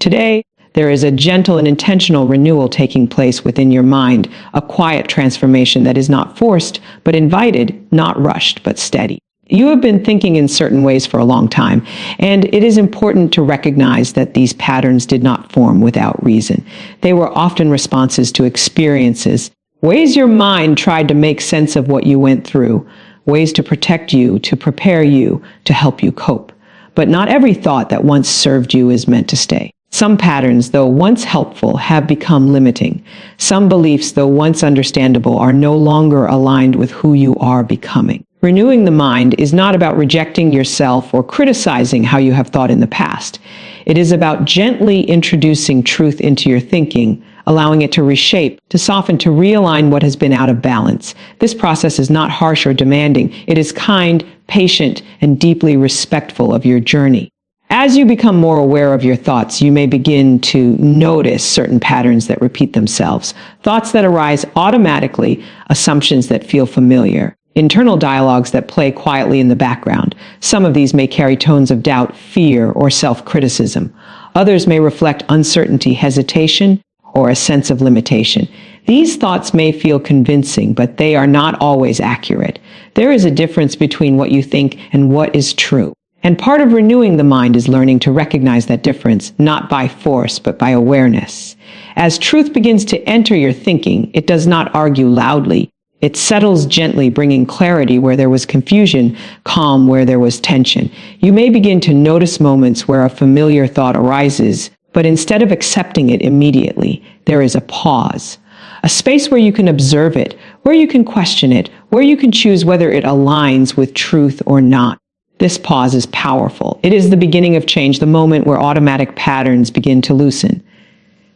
Today, There is a gentle and intentional renewal taking place within your mind, a quiet transformation that is not forced, but invited, not rushed, but steady. You have been thinking in certain ways for a long time, and it is important to recognize that these patterns did not form without reason. They were often responses to experiences, ways your mind tried to make sense of what you went through, ways to protect you, to prepare you, to help you cope. But not every thought that once served you is meant to stay. Some patterns, though once helpful, have become limiting. Some beliefs, though once understandable, are no longer aligned with who you are becoming. Renewing the mind is not about rejecting yourself or criticizing how you have thought in the past. It is about gently introducing truth into your thinking, allowing it to reshape, to soften, to realign what has been out of balance. This process is not harsh or demanding. It is kind, patient, and deeply respectful of your journey. As you become more aware of your thoughts, you may begin to notice certain patterns that repeat themselves, thoughts that arise automatically, assumptions that feel familiar, internal dialogues that play quietly in the background. Some of these may carry tones of doubt, fear, or self-criticism. Others may reflect uncertainty, hesitation, or a sense of limitation. These thoughts may feel convincing, but they are not always accurate. There is a difference between what you think and what is true. And part of renewing the mind is learning to recognize that difference, not by force, but by awareness. As truth begins to enter your thinking, it does not argue loudly. It settles gently, bringing clarity where there was confusion, calm where there was tension. You may begin to notice moments where a familiar thought arises, but instead of accepting it immediately, there is a pause. A space where you can observe it, where you can question it, where you can choose whether it aligns with truth or not. This pause is powerful. It is the beginning of change, the moment where automatic patterns begin to loosen.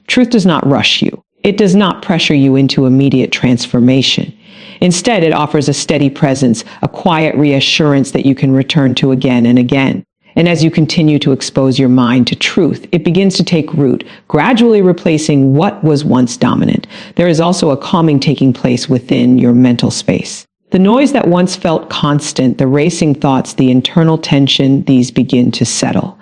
Truth does not rush you. It does not pressure you into immediate transformation. Instead, it offers a steady presence, a quiet reassurance that you can return to again and again. And as you continue to expose your mind to truth, it begins to take root, gradually replacing what was once dominant. There is also a calming taking place within your mental space. The noise that once felt constant, the racing thoughts, the internal tension, these begin to settle.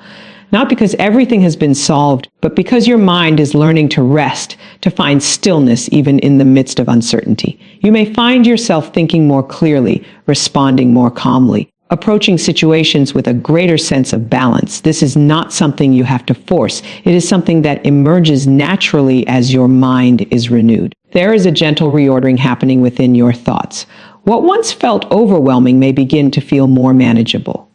Not because everything has been solved, but because your mind is learning to rest, to find stillness even in the midst of uncertainty. You may find yourself thinking more clearly, responding more calmly, approaching situations with a greater sense of balance. This is not something you have to force. It is something that emerges naturally as your mind is renewed. There is a gentle reordering happening within your thoughts. What once felt overwhelming may begin to feel more manageable.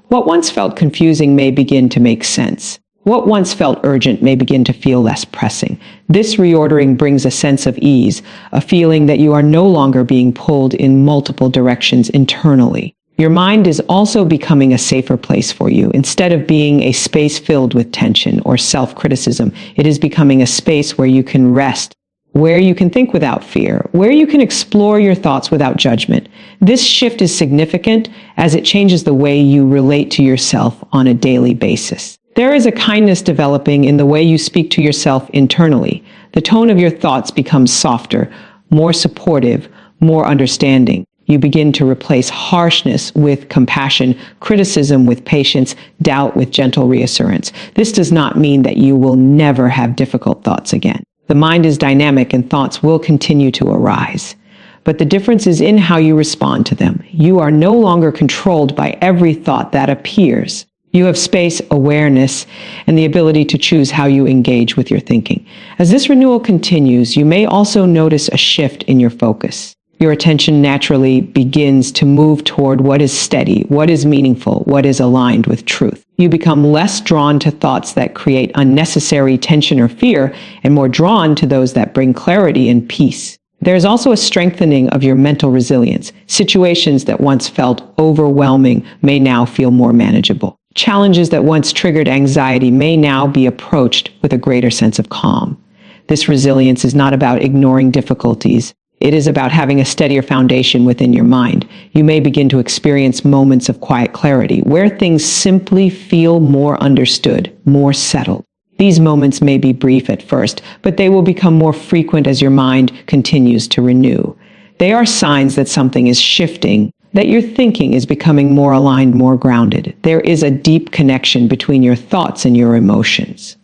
What once felt confusing may begin to make sense. What once felt urgent may begin to feel less pressing. This reordering brings a sense of ease, a feeling that you are no longer being pulled in multiple directions internally. Your mind is also becoming a safer place for you. Instead of being a space filled with tension or self-criticism, it is becoming a space where you can rest, where you can think without fear, where you can explore your thoughts without judgment. This shift is significant as it changes the way you relate to yourself on a daily basis. There is a kindness developing in the way you speak to yourself internally. The tone of your thoughts becomes softer, more supportive, more understanding. You begin to replace harshness with compassion, criticism with patience, doubt with gentle reassurance. This does not mean that you will never have difficult thoughts again. The mind is dynamic and thoughts will continue to arise. But the difference is in how you respond to them. You are no longer controlled by every thought that appears. You have space, awareness, and the ability to choose how you engage with your thinking. As this renewal continues, you may also notice a shift in your focus. Your attention naturally begins to move toward what is steady, what is meaningful, what is aligned with truth. You become less drawn to thoughts that create unnecessary tension or fear, and more drawn to those that bring clarity and peace. There is also a strengthening of your mental resilience. Situations that once felt overwhelming may now feel more manageable. Challenges that once triggered anxiety may now be approached with a greater sense of calm. This resilience is not about ignoring difficulties. It is about having a steadier foundation within your mind. You may begin to experience moments of quiet clarity where things simply feel more understood, more settled. These moments may be brief at first, but they will become more frequent as your mind continues to renew. They are signs that something is shifting, that your thinking is becoming more aligned, more grounded. There is a deep connection between your thoughts and your emotions.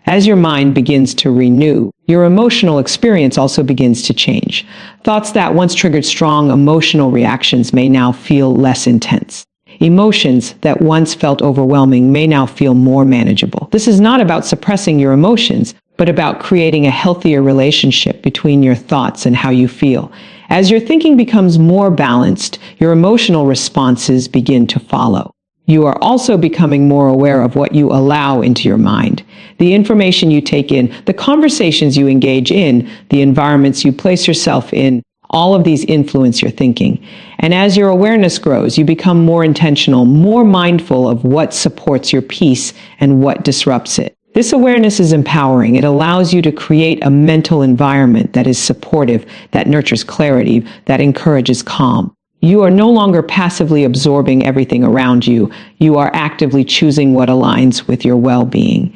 As your mind begins to renew, your emotional experience also begins to change. Thoughts that once triggered strong emotional reactions may now feel less intense. Emotions that once felt overwhelming may now feel more manageable. This is not about suppressing your emotions, but about creating a healthier relationship between your thoughts and how you feel. As your thinking becomes more balanced, your emotional responses begin to follow. You are also becoming more aware of what you allow into your mind. The information you take in, the conversations you engage in, the environments you place yourself in, all of these influence your thinking. And as your awareness grows, you become more intentional, more mindful of what supports your peace and what disrupts it. This awareness is empowering. It allows you to create a mental environment that is supportive, that nurtures clarity, that encourages calm. You are no longer passively absorbing everything around you. You are actively choosing what aligns with your well-being.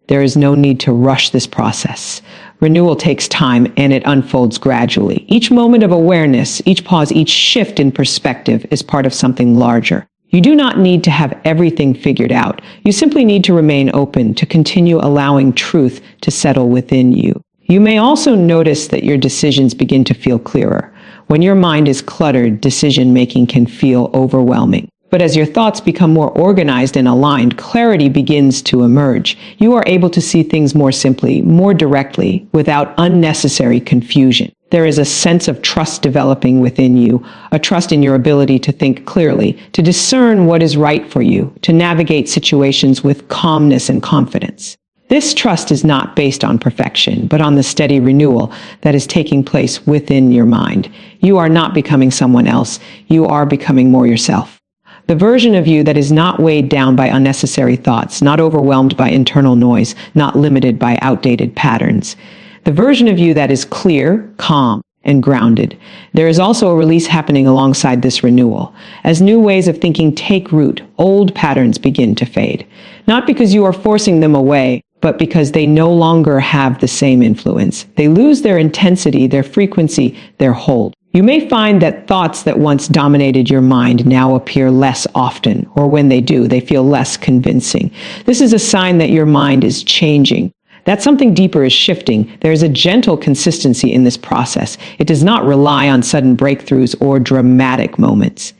There is no need to rush this process. Renewal takes time and it unfolds gradually. Each moment of awareness, each pause, each shift in perspective is part of something larger. You do not need to have everything figured out. You simply need to remain open, to continue allowing truth to settle within you. You may also notice that your decisions begin to feel clearer. When your mind is cluttered, decision-making can feel overwhelming. But as your thoughts become more organized and aligned, clarity begins to emerge. You are able to see things more simply, more directly, without unnecessary confusion. There is a sense of trust developing within you, a trust in your ability to think clearly, to discern what is right for you, to navigate situations with calmness and confidence. This trust is not based on perfection, but on the steady renewal that is taking place within your mind. You are not becoming someone else. You are becoming more yourself. The version of you that is not weighed down by unnecessary thoughts, not overwhelmed by internal noise, not limited by outdated patterns. The version of you that is clear, calm, and grounded. There is also a release happening alongside this renewal. As new ways of thinking take root, old patterns begin to fade. Not because you are forcing them away, but because they no longer have the same influence. They lose their intensity, their frequency, their hold. You may find that thoughts that once dominated your mind now appear less often, or when they do, they feel less convincing. This is a sign that your mind is changing, that something deeper is shifting. There is a gentle consistency in this process. It does not rely on sudden breakthroughs or dramatic moments.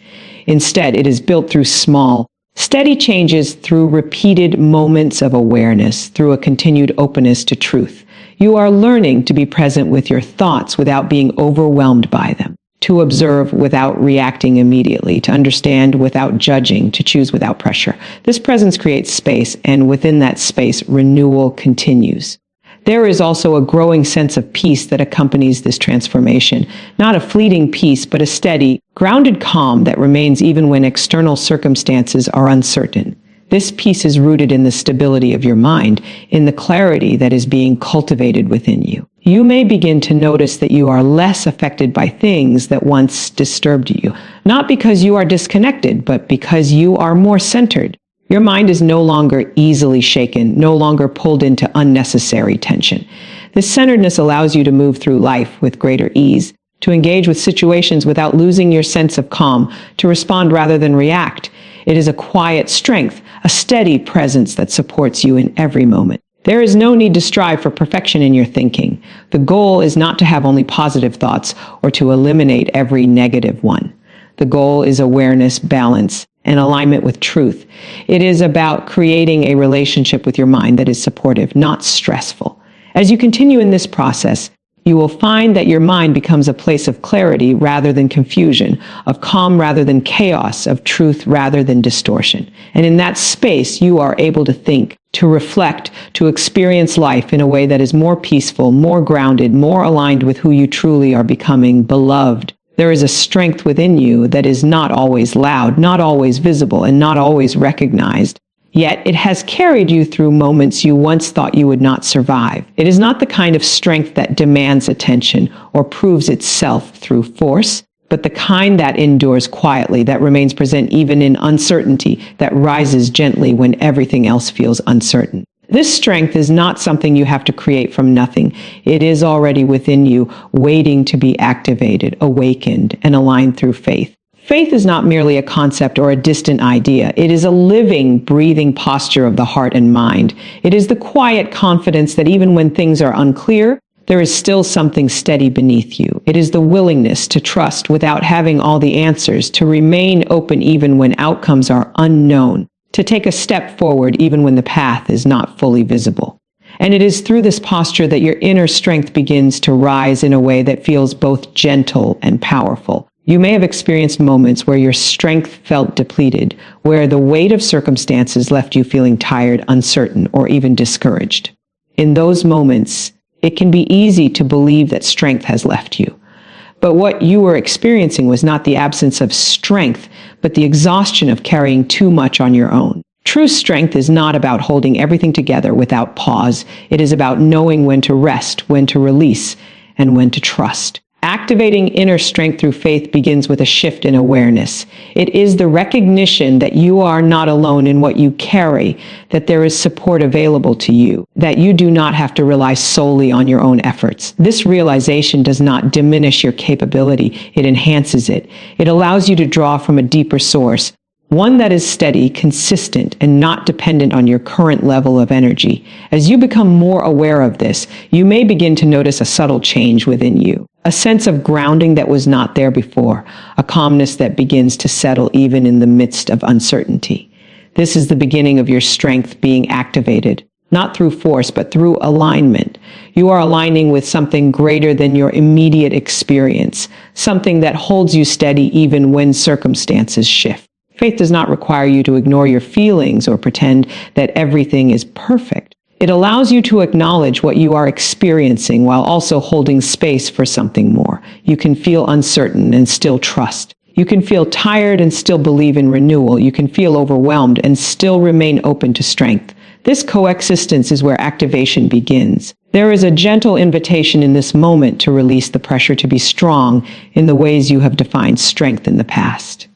Instead, it is built through small, steady changes, through repeated moments of awareness, through a continued openness to truth. You are learning to be present with your thoughts without being overwhelmed by them, to observe without reacting immediately, to understand without judging, to choose without pressure. This presence creates space, and within that space, renewal continues. There is also a growing sense of peace that accompanies this transformation, not a fleeting peace, but a steady, grounded calm that remains even when external circumstances are uncertain. This peace is rooted in the stability of your mind, in the clarity that is being cultivated within you. You may begin to notice that you are less affected by things that once disturbed you, not because you are disconnected, but because you are more centered. Your mind is no longer easily shaken, no longer pulled into unnecessary tension. This centeredness allows you to move through life with greater ease, to engage with situations without losing your sense of calm, to respond rather than react. It is a quiet strength, a steady presence that supports you in every moment. There is no need to strive for perfection in your thinking. The goal is not to have only positive thoughts or to eliminate every negative one. The goal is awareness, balance, and alignment with truth. It is about creating a relationship with your mind that is supportive, not stressful. As you continue in this process, you will find that your mind becomes a place of clarity rather than confusion, of calm rather than chaos, of truth rather than distortion. And in that space, you are able to think, to reflect, to experience life in a way that is more peaceful, more grounded, more aligned with who you truly are becoming, beloved. There is a strength within you that is not always loud, not always visible, and not always recognized. Yet it has carried you through moments you once thought you would not survive. It is not the kind of strength that demands attention or proves itself through force, but the kind that endures quietly, that remains present even in uncertainty, that rises gently when everything else feels uncertain. This strength is not something you have to create from nothing. It is already within you, waiting to be activated, awakened, and aligned through faith. Faith is not merely a concept or a distant idea. It is a living, breathing posture of the heart and mind. It is the quiet confidence that even when things are unclear, there is still something steady beneath you. It is the willingness to trust without having all the answers, to remain open even when outcomes are unknown, to take a step forward even when the path is not fully visible. And it is through this posture that your inner strength begins to rise in a way that feels both gentle and powerful. You may have experienced moments where your strength felt depleted, where the weight of circumstances left you feeling tired, uncertain, or even discouraged. In those moments, it can be easy to believe that strength has left you. But what you were experiencing was not the absence of strength, but the exhaustion of carrying too much on your own. True strength is not about holding everything together without pause. It is about knowing when to rest, when to release, and when to trust. Activating inner strength through faith begins with a shift in awareness. It is the recognition that you are not alone in what you carry, that there is support available to you, that you do not have to rely solely on your own efforts. This realization does not diminish your capability, it enhances it. It allows you to draw from a deeper source, one that is steady, consistent, and not dependent on your current level of energy. As you become more aware of this, you may begin to notice a subtle change within you, a sense of grounding that was not there before, a calmness that begins to settle even in the midst of uncertainty. This is the beginning of your strength being activated, not through force, but through alignment. You are aligning with something greater than your immediate experience, something that holds you steady even when circumstances shift. Faith does not require you to ignore your feelings or pretend that everything is perfect. It allows you to acknowledge what you are experiencing while also holding space for something more. You can feel uncertain and still trust. You can feel tired and still believe in renewal. You can feel overwhelmed and still remain open to strength. This coexistence is where activation begins. There is a gentle invitation in this moment to release the pressure to be strong in the ways you have defined strength in the past.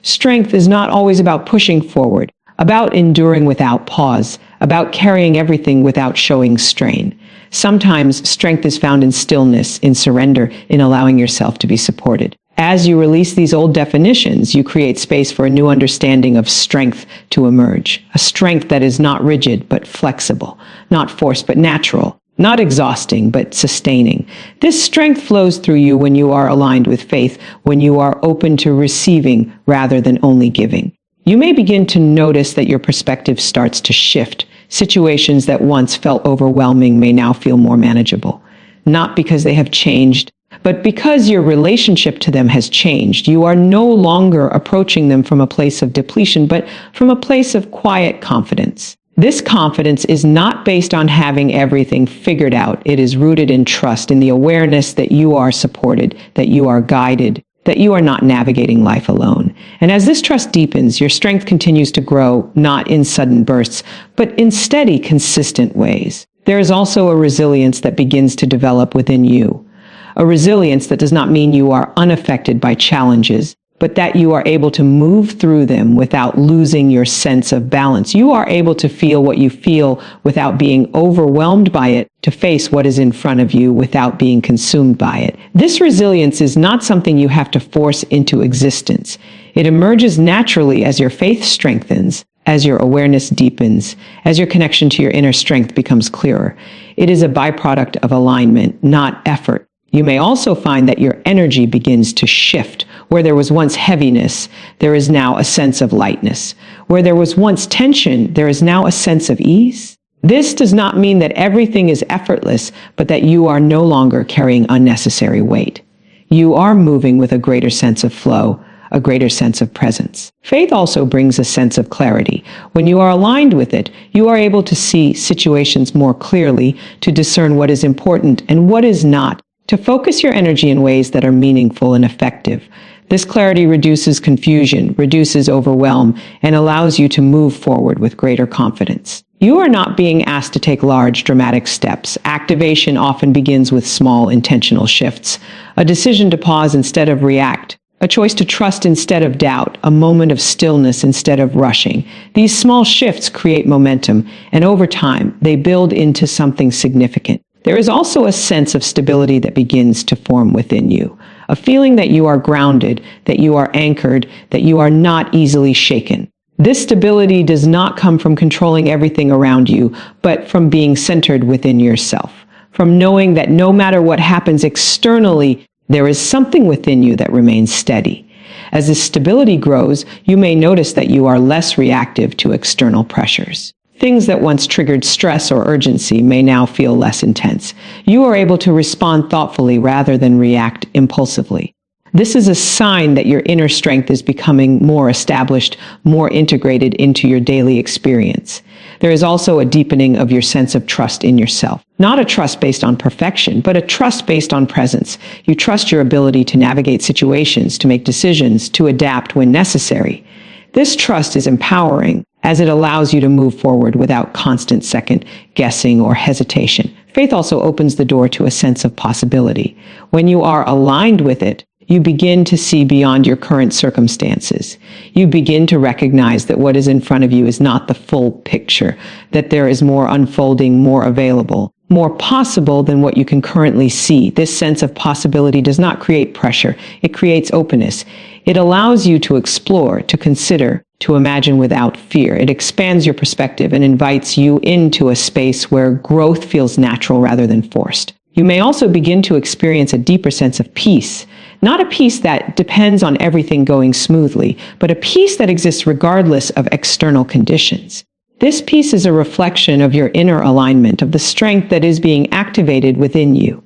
Strength is not always about pushing forward, about enduring without pause, about carrying everything without showing strain. Sometimes strength is found in stillness, in surrender, in allowing yourself to be supported. As you release these old definitions, you create space for a new understanding of strength to emerge. A strength that is not rigid, but flexible, not forced, but natural, not exhausting, but sustaining. This strength flows through you when you are aligned with faith, when you are open to receiving rather than only giving. You may begin to notice that your perspective starts to shift. Situations that once felt overwhelming may now feel more manageable, not because they have changed, but because your relationship to them has changed. You are no longer approaching them from a place of depletion, but from a place of quiet confidence. This confidence is not based on having everything figured out. It is rooted in trust, in the awareness that you are supported, that you are guided, that you are not navigating life alone. And as this trust deepens, your strength continues to grow, not in sudden bursts, but in steady, consistent ways. There is also a resilience that begins to develop within you. A resilience that does not mean you are unaffected by challenges, but that you are able to move through them without losing your sense of balance. You are able to feel what you feel without being overwhelmed by it, to face what is in front of you without being consumed by it. This resilience is not something you have to force into existence. It emerges naturally as your faith strengthens, as your awareness deepens, as your connection to your inner strength becomes clearer. It is a byproduct of alignment, not effort. You may also find that your energy begins to shift. Where there was once heaviness, there is now a sense of lightness. Where there was once tension, there is now a sense of ease. This does not mean that everything is effortless, but that you are no longer carrying unnecessary weight. You are moving with a greater sense of flow, a greater sense of presence. Faith also brings a sense of clarity. When you are aligned with it, you are able to see situations more clearly, to discern what is important and what is not, to focus your energy in ways that are meaningful and effective. This clarity reduces confusion, reduces overwhelm, and allows you to move forward with greater confidence. You are not being asked to take large, dramatic steps. Activation often begins with small, intentional shifts. A decision to pause instead of react. A choice to trust instead of doubt. A moment of stillness instead of rushing. These small shifts create momentum, and over time, they build into something significant. There is also a sense of stability that begins to form within you. a feeling that you are grounded, that you are anchored, that you are not easily shaken. This stability does not come from controlling everything around you, but from being centered within yourself, from knowing that no matter what happens externally, there is something within you that remains steady. As this stability grows, you may notice that you are less reactive to external pressures. Things that once triggered stress or urgency may now feel less intense. You are able to respond thoughtfully rather than react impulsively. This is a sign that your inner strength is becoming more established, more integrated into your daily experience. There is also a deepening of your sense of trust in yourself. Not a trust based on perfection, but a trust based on presence. You trust your ability to navigate situations, to make decisions, to adapt when necessary. This trust is empowering as it allows you to move forward without constant second guessing or hesitation. Faith also opens the door to a sense of possibility. When you are aligned with it, you begin to see beyond your current circumstances. You begin to recognize that what is in front of you is not the full picture, that there is more unfolding, more available, more possible than what you can currently see. This sense of possibility does not create pressure. It creates openness. It allows you to explore, to consider, to imagine without fear. It expands your perspective and invites you into a space where growth feels natural rather than forced. You may also begin to experience a deeper sense of peace. Not a peace that depends on everything going smoothly, but a peace that exists regardless of external conditions. This peace is a reflection of your inner alignment, of the strength that is being activated within you.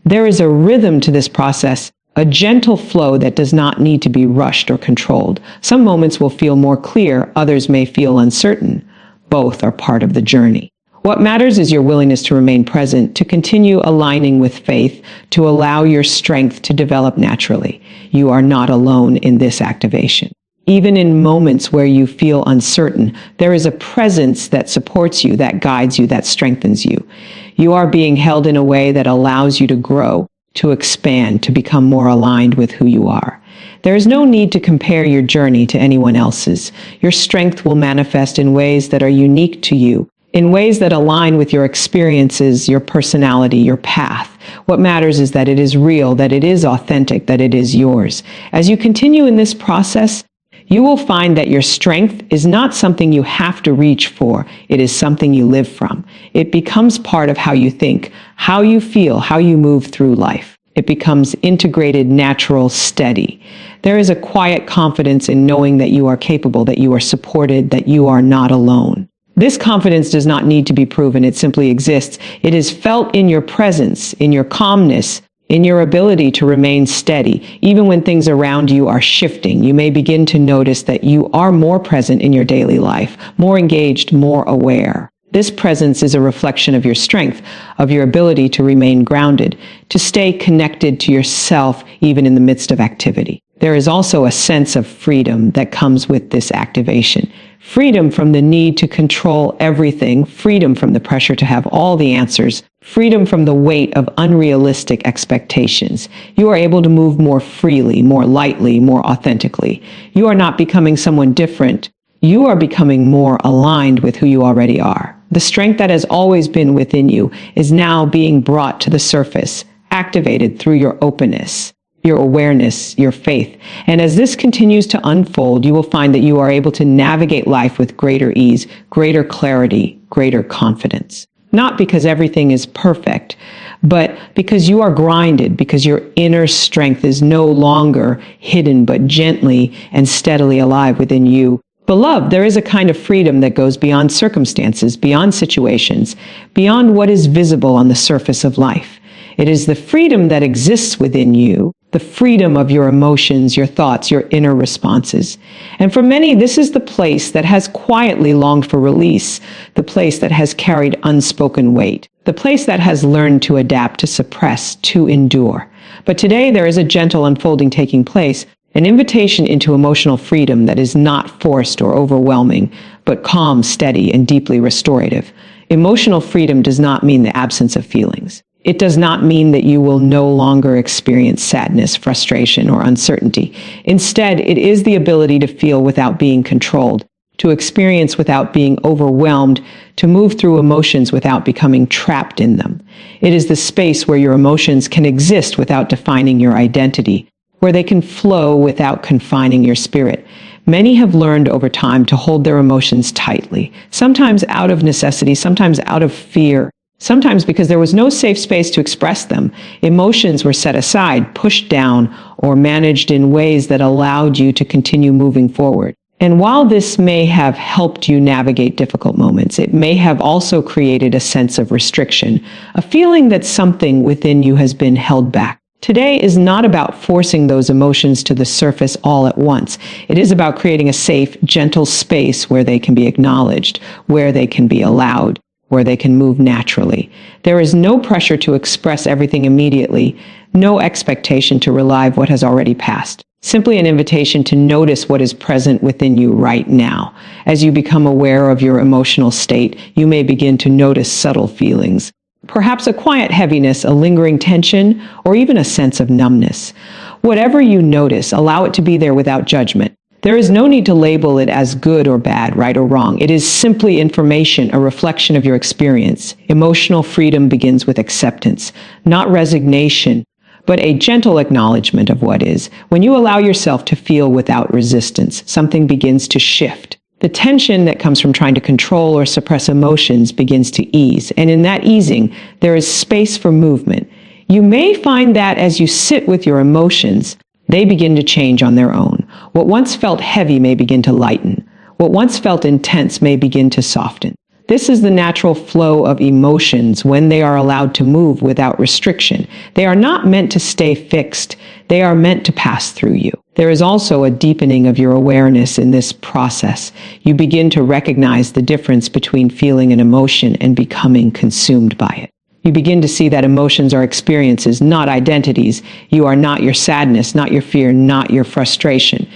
There is a rhythm to this process, a gentle flow that does not need to be rushed or controlled. Some moments will feel more clear, others may feel uncertain. Both are part of the journey. What matters is your willingness to remain present, to continue aligning with faith, to allow your strength to develop naturally. You are not alone in this activation. Even in moments where you feel uncertain, there is a presence that supports you, that guides you, that strengthens you. You are being held in a way that allows you to grow, to expand, to become more aligned with who you are. There is no need to compare your journey to anyone else's. Your strength will manifest in ways that are unique to you, in ways that align with your experiences, your personality, your path. What matters is that it is real, that it is authentic, that it is yours. As you continue in this process, you will find that your strength is not something you have to reach for. It is something you live from. It becomes part of how you think, how you feel, how you move through life. It becomes integrated, natural, steady. There is a quiet confidence in knowing that you are capable, that you are supported, that you are not alone. This confidence does not need to be proven. It simply exists. It is felt in your presence, in your calmness, in your ability to remain steady. Even when things around you are shifting, you may begin to notice that you are more present in your daily life, more engaged, more aware. This presence is a reflection of your strength, of your ability to remain grounded, to stay connected to yourself even in the midst of activity. There is also a sense of freedom that comes with this activation. Freedom from the need to control everything, freedom from the pressure to have all the answers, freedom from the weight of unrealistic expectations. You are able to move more freely, more lightly, more authentically. You are not becoming someone different. You are becoming more aligned with who you already are. The strength that has always been within you is now being brought to the surface, activated through your openness, your awareness, your faith. And as this continues to unfold, you will find that you are able to navigate life with greater ease, greater clarity, greater confidence. Not because everything is perfect, but because you are grounded, because your inner strength is no longer hidden, but gently and steadily alive within you. Beloved, there is a kind of freedom that goes beyond circumstances, beyond situations, beyond what is visible on the surface of life. It is the freedom that exists within you, the freedom of your emotions, your thoughts, your inner responses. And for many, this is the place that has quietly longed for release, the place that has carried unspoken weight, the place that has learned to adapt, to suppress, to endure. But today there is a gentle unfolding taking place, an invitation into emotional freedom that is not forced or overwhelming, but calm, steady, and deeply restorative. Emotional freedom does not mean the absence of feelings. It does not mean that you will no longer experience sadness, frustration, or uncertainty. Instead, it is the ability to feel without being controlled, to experience without being overwhelmed, to move through emotions without becoming trapped in them. It is the space where your emotions can exist without defining your identity, where they can flow without confining your spirit. Many have learned over time to hold their emotions tightly, sometimes out of necessity, sometimes out of fear, sometimes because there was no safe space to express them. Emotions were set aside, pushed down, or managed in ways that allowed you to continue moving forward. And while this may have helped you navigate difficult moments, it may have also created a sense of restriction, a feeling that something within you has been held back. Today is not about forcing those emotions to the surface all at once. It is about creating a safe, gentle space where they can be acknowledged, where they can be allowed, where they can move naturally. There is no pressure to express everything immediately, no expectation to relive what has already passed. Simply an invitation to notice what is present within you right now. As you become aware of your emotional state, you may begin to notice subtle feelings. Perhaps a quiet heaviness, a lingering tension, or even a sense of numbness. Whatever you notice, allow it to be there without judgment. There is no need to label it as good or bad, right or wrong. It is simply information, a reflection of your experience. Emotional freedom begins with acceptance, not resignation, but a gentle acknowledgement of what is. When you allow yourself to feel without resistance, something begins to shift. The tension that comes from trying to control or suppress emotions begins to ease, and in that easing, there is space for movement. You may find that as you sit with your emotions, they begin to change on their own. What once felt heavy may begin to lighten. What once felt intense may begin to soften. This is the natural flow of emotions when they are allowed to move without restriction. They are not meant to stay fixed. They are meant to pass through you. There is also a deepening of your awareness in this process. You begin to recognize the difference between feeling an emotion and becoming consumed by it. You begin to see that emotions are experiences, not identities. You are not your sadness, not your fear, not your frustration.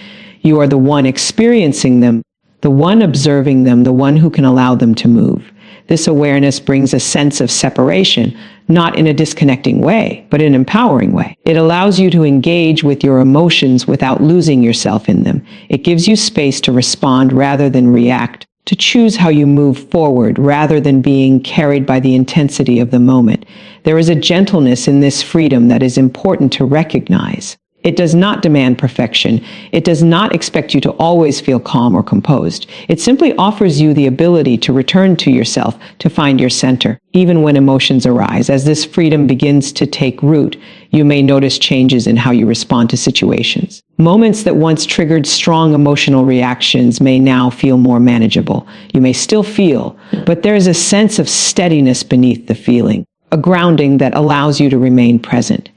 You are the one experiencing them, the one observing them, the one who can allow them to move. This awareness brings a sense of separation, not in a disconnecting way, but in an empowering way. It allows you to engage with your emotions without losing yourself in them. It gives you space to respond rather than react, to choose how you move forward rather than being carried by the intensity of the moment. There is a gentleness in this freedom that is important to recognize. It does not demand perfection. It does not expect you to always feel calm or composed. It simply offers you the ability to return to yourself, to find your center, even when emotions arise. As this freedom begins to take root, you may notice changes in how you respond to situations. Moments that once triggered strong emotional reactions may now feel more manageable. You may still feel, but there is a sense of steadiness beneath the feeling, a grounding that allows you to remain present.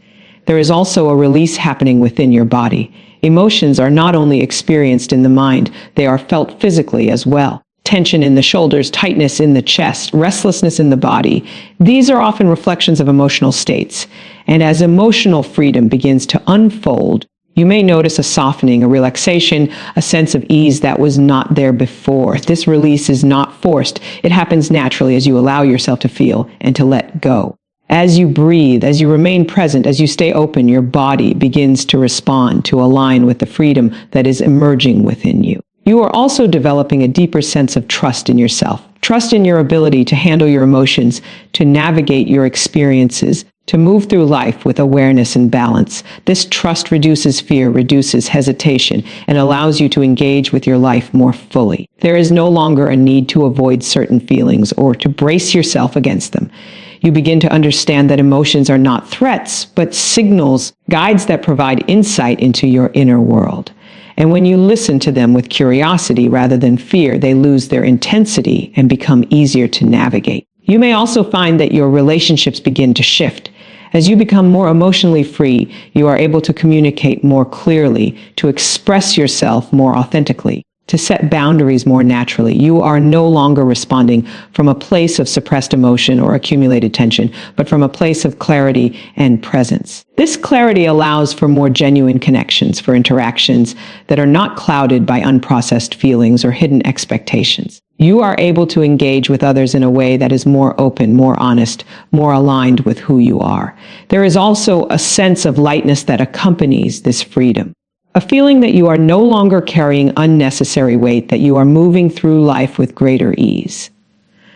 There is also a release happening within your body. Emotions are not only experienced in the mind, they are felt physically as well. Tension in the shoulders, tightness in the chest, restlessness in the body. These are often reflections of emotional states. And as emotional freedom begins to unfold, you may notice a softening, a relaxation, a sense of ease that was not there before. This release is not forced. It happens naturally as you allow yourself to feel and to let go. As you breathe, as you remain present, as you stay open, your body begins to respond, to align with the freedom that is emerging within you. You are also developing a deeper sense of trust in yourself, trust in your ability to handle your emotions, to navigate your experiences, to move through life with awareness and balance. This trust reduces fear, reduces hesitation, and allows you to engage with your life more fully. There is no longer a need to avoid certain feelings or to brace yourself against them. You begin to understand that emotions are not threats, but signals, guides that provide insight into your inner world. And when you listen to them with curiosity rather than fear, they lose their intensity and become easier to navigate. You may also find that your relationships begin to shift. As you become more emotionally free, you are able to communicate more clearly, to express yourself more authentically, to set boundaries more naturally. You are no longer responding from a place of suppressed emotion or accumulated tension, but from a place of clarity and presence. This clarity allows for more genuine connections, for interactions that are not clouded by unprocessed feelings or hidden expectations. You are able to engage with others in a way that is more open, more honest, more aligned with who you are. There is also a sense of lightness that accompanies this freedom. A feeling that you are no longer carrying unnecessary weight, that you are moving through life with greater ease.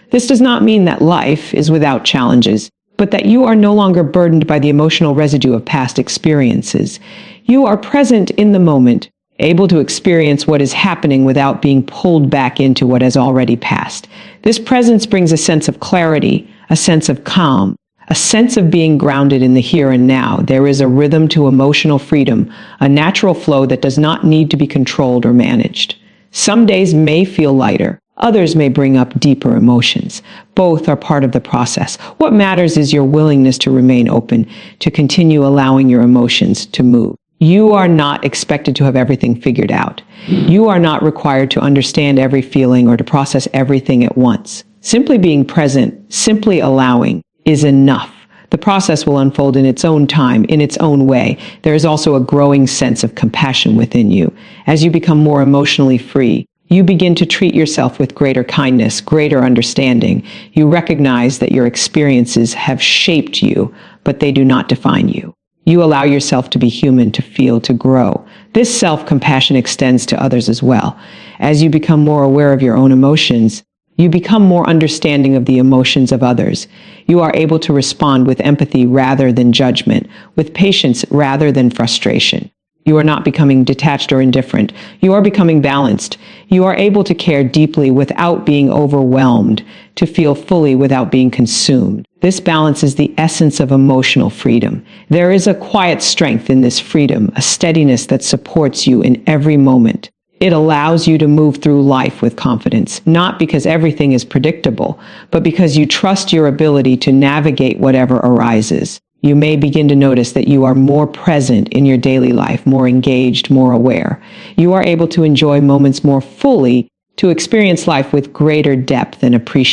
This does not mean that life is without challenges, but that you are no longer burdened by the emotional residue of past experiences. You are present in the moment, able to experience what is happening without being pulled back into what has already passed. This presence brings a sense of clarity, a sense of calm, a sense of being grounded in the here and now. There is a rhythm to emotional freedom, a natural flow that does not need to be controlled or managed. Some days may feel lighter. Others may bring up deeper emotions. Both are part of the process. What matters is your willingness to remain open, to continue allowing your emotions to move. You are not expected to have everything figured out. You are not required to understand every feeling or to process everything at once. Simply being present, simply allowing, is enough. The process will unfold in its own time, in its own way. There is also a growing sense of compassion within you. As you become more emotionally free, you begin to treat yourself with greater kindness, greater understanding. You recognize that your experiences have shaped you, but they do not define you. You allow yourself to be human, to feel, to grow. This self-compassion extends to others as well. As you become more aware of your own emotions, you become more understanding of the emotions of others. You are able to respond with empathy rather than judgment, with patience rather than frustration. You are not becoming detached or indifferent. You are becoming balanced. You are able to care deeply without being overwhelmed, to feel fully without being consumed. This balance is the essence of emotional freedom. There is a quiet strength in this freedom, a steadiness that supports you in every moment. It allows you to move through life with confidence, not because everything is predictable, but because you trust your ability to navigate whatever arises. You may begin to notice that you are more present in your daily life, more engaged, more aware. You are able to enjoy moments more fully, to experience life with greater depth and appreciation.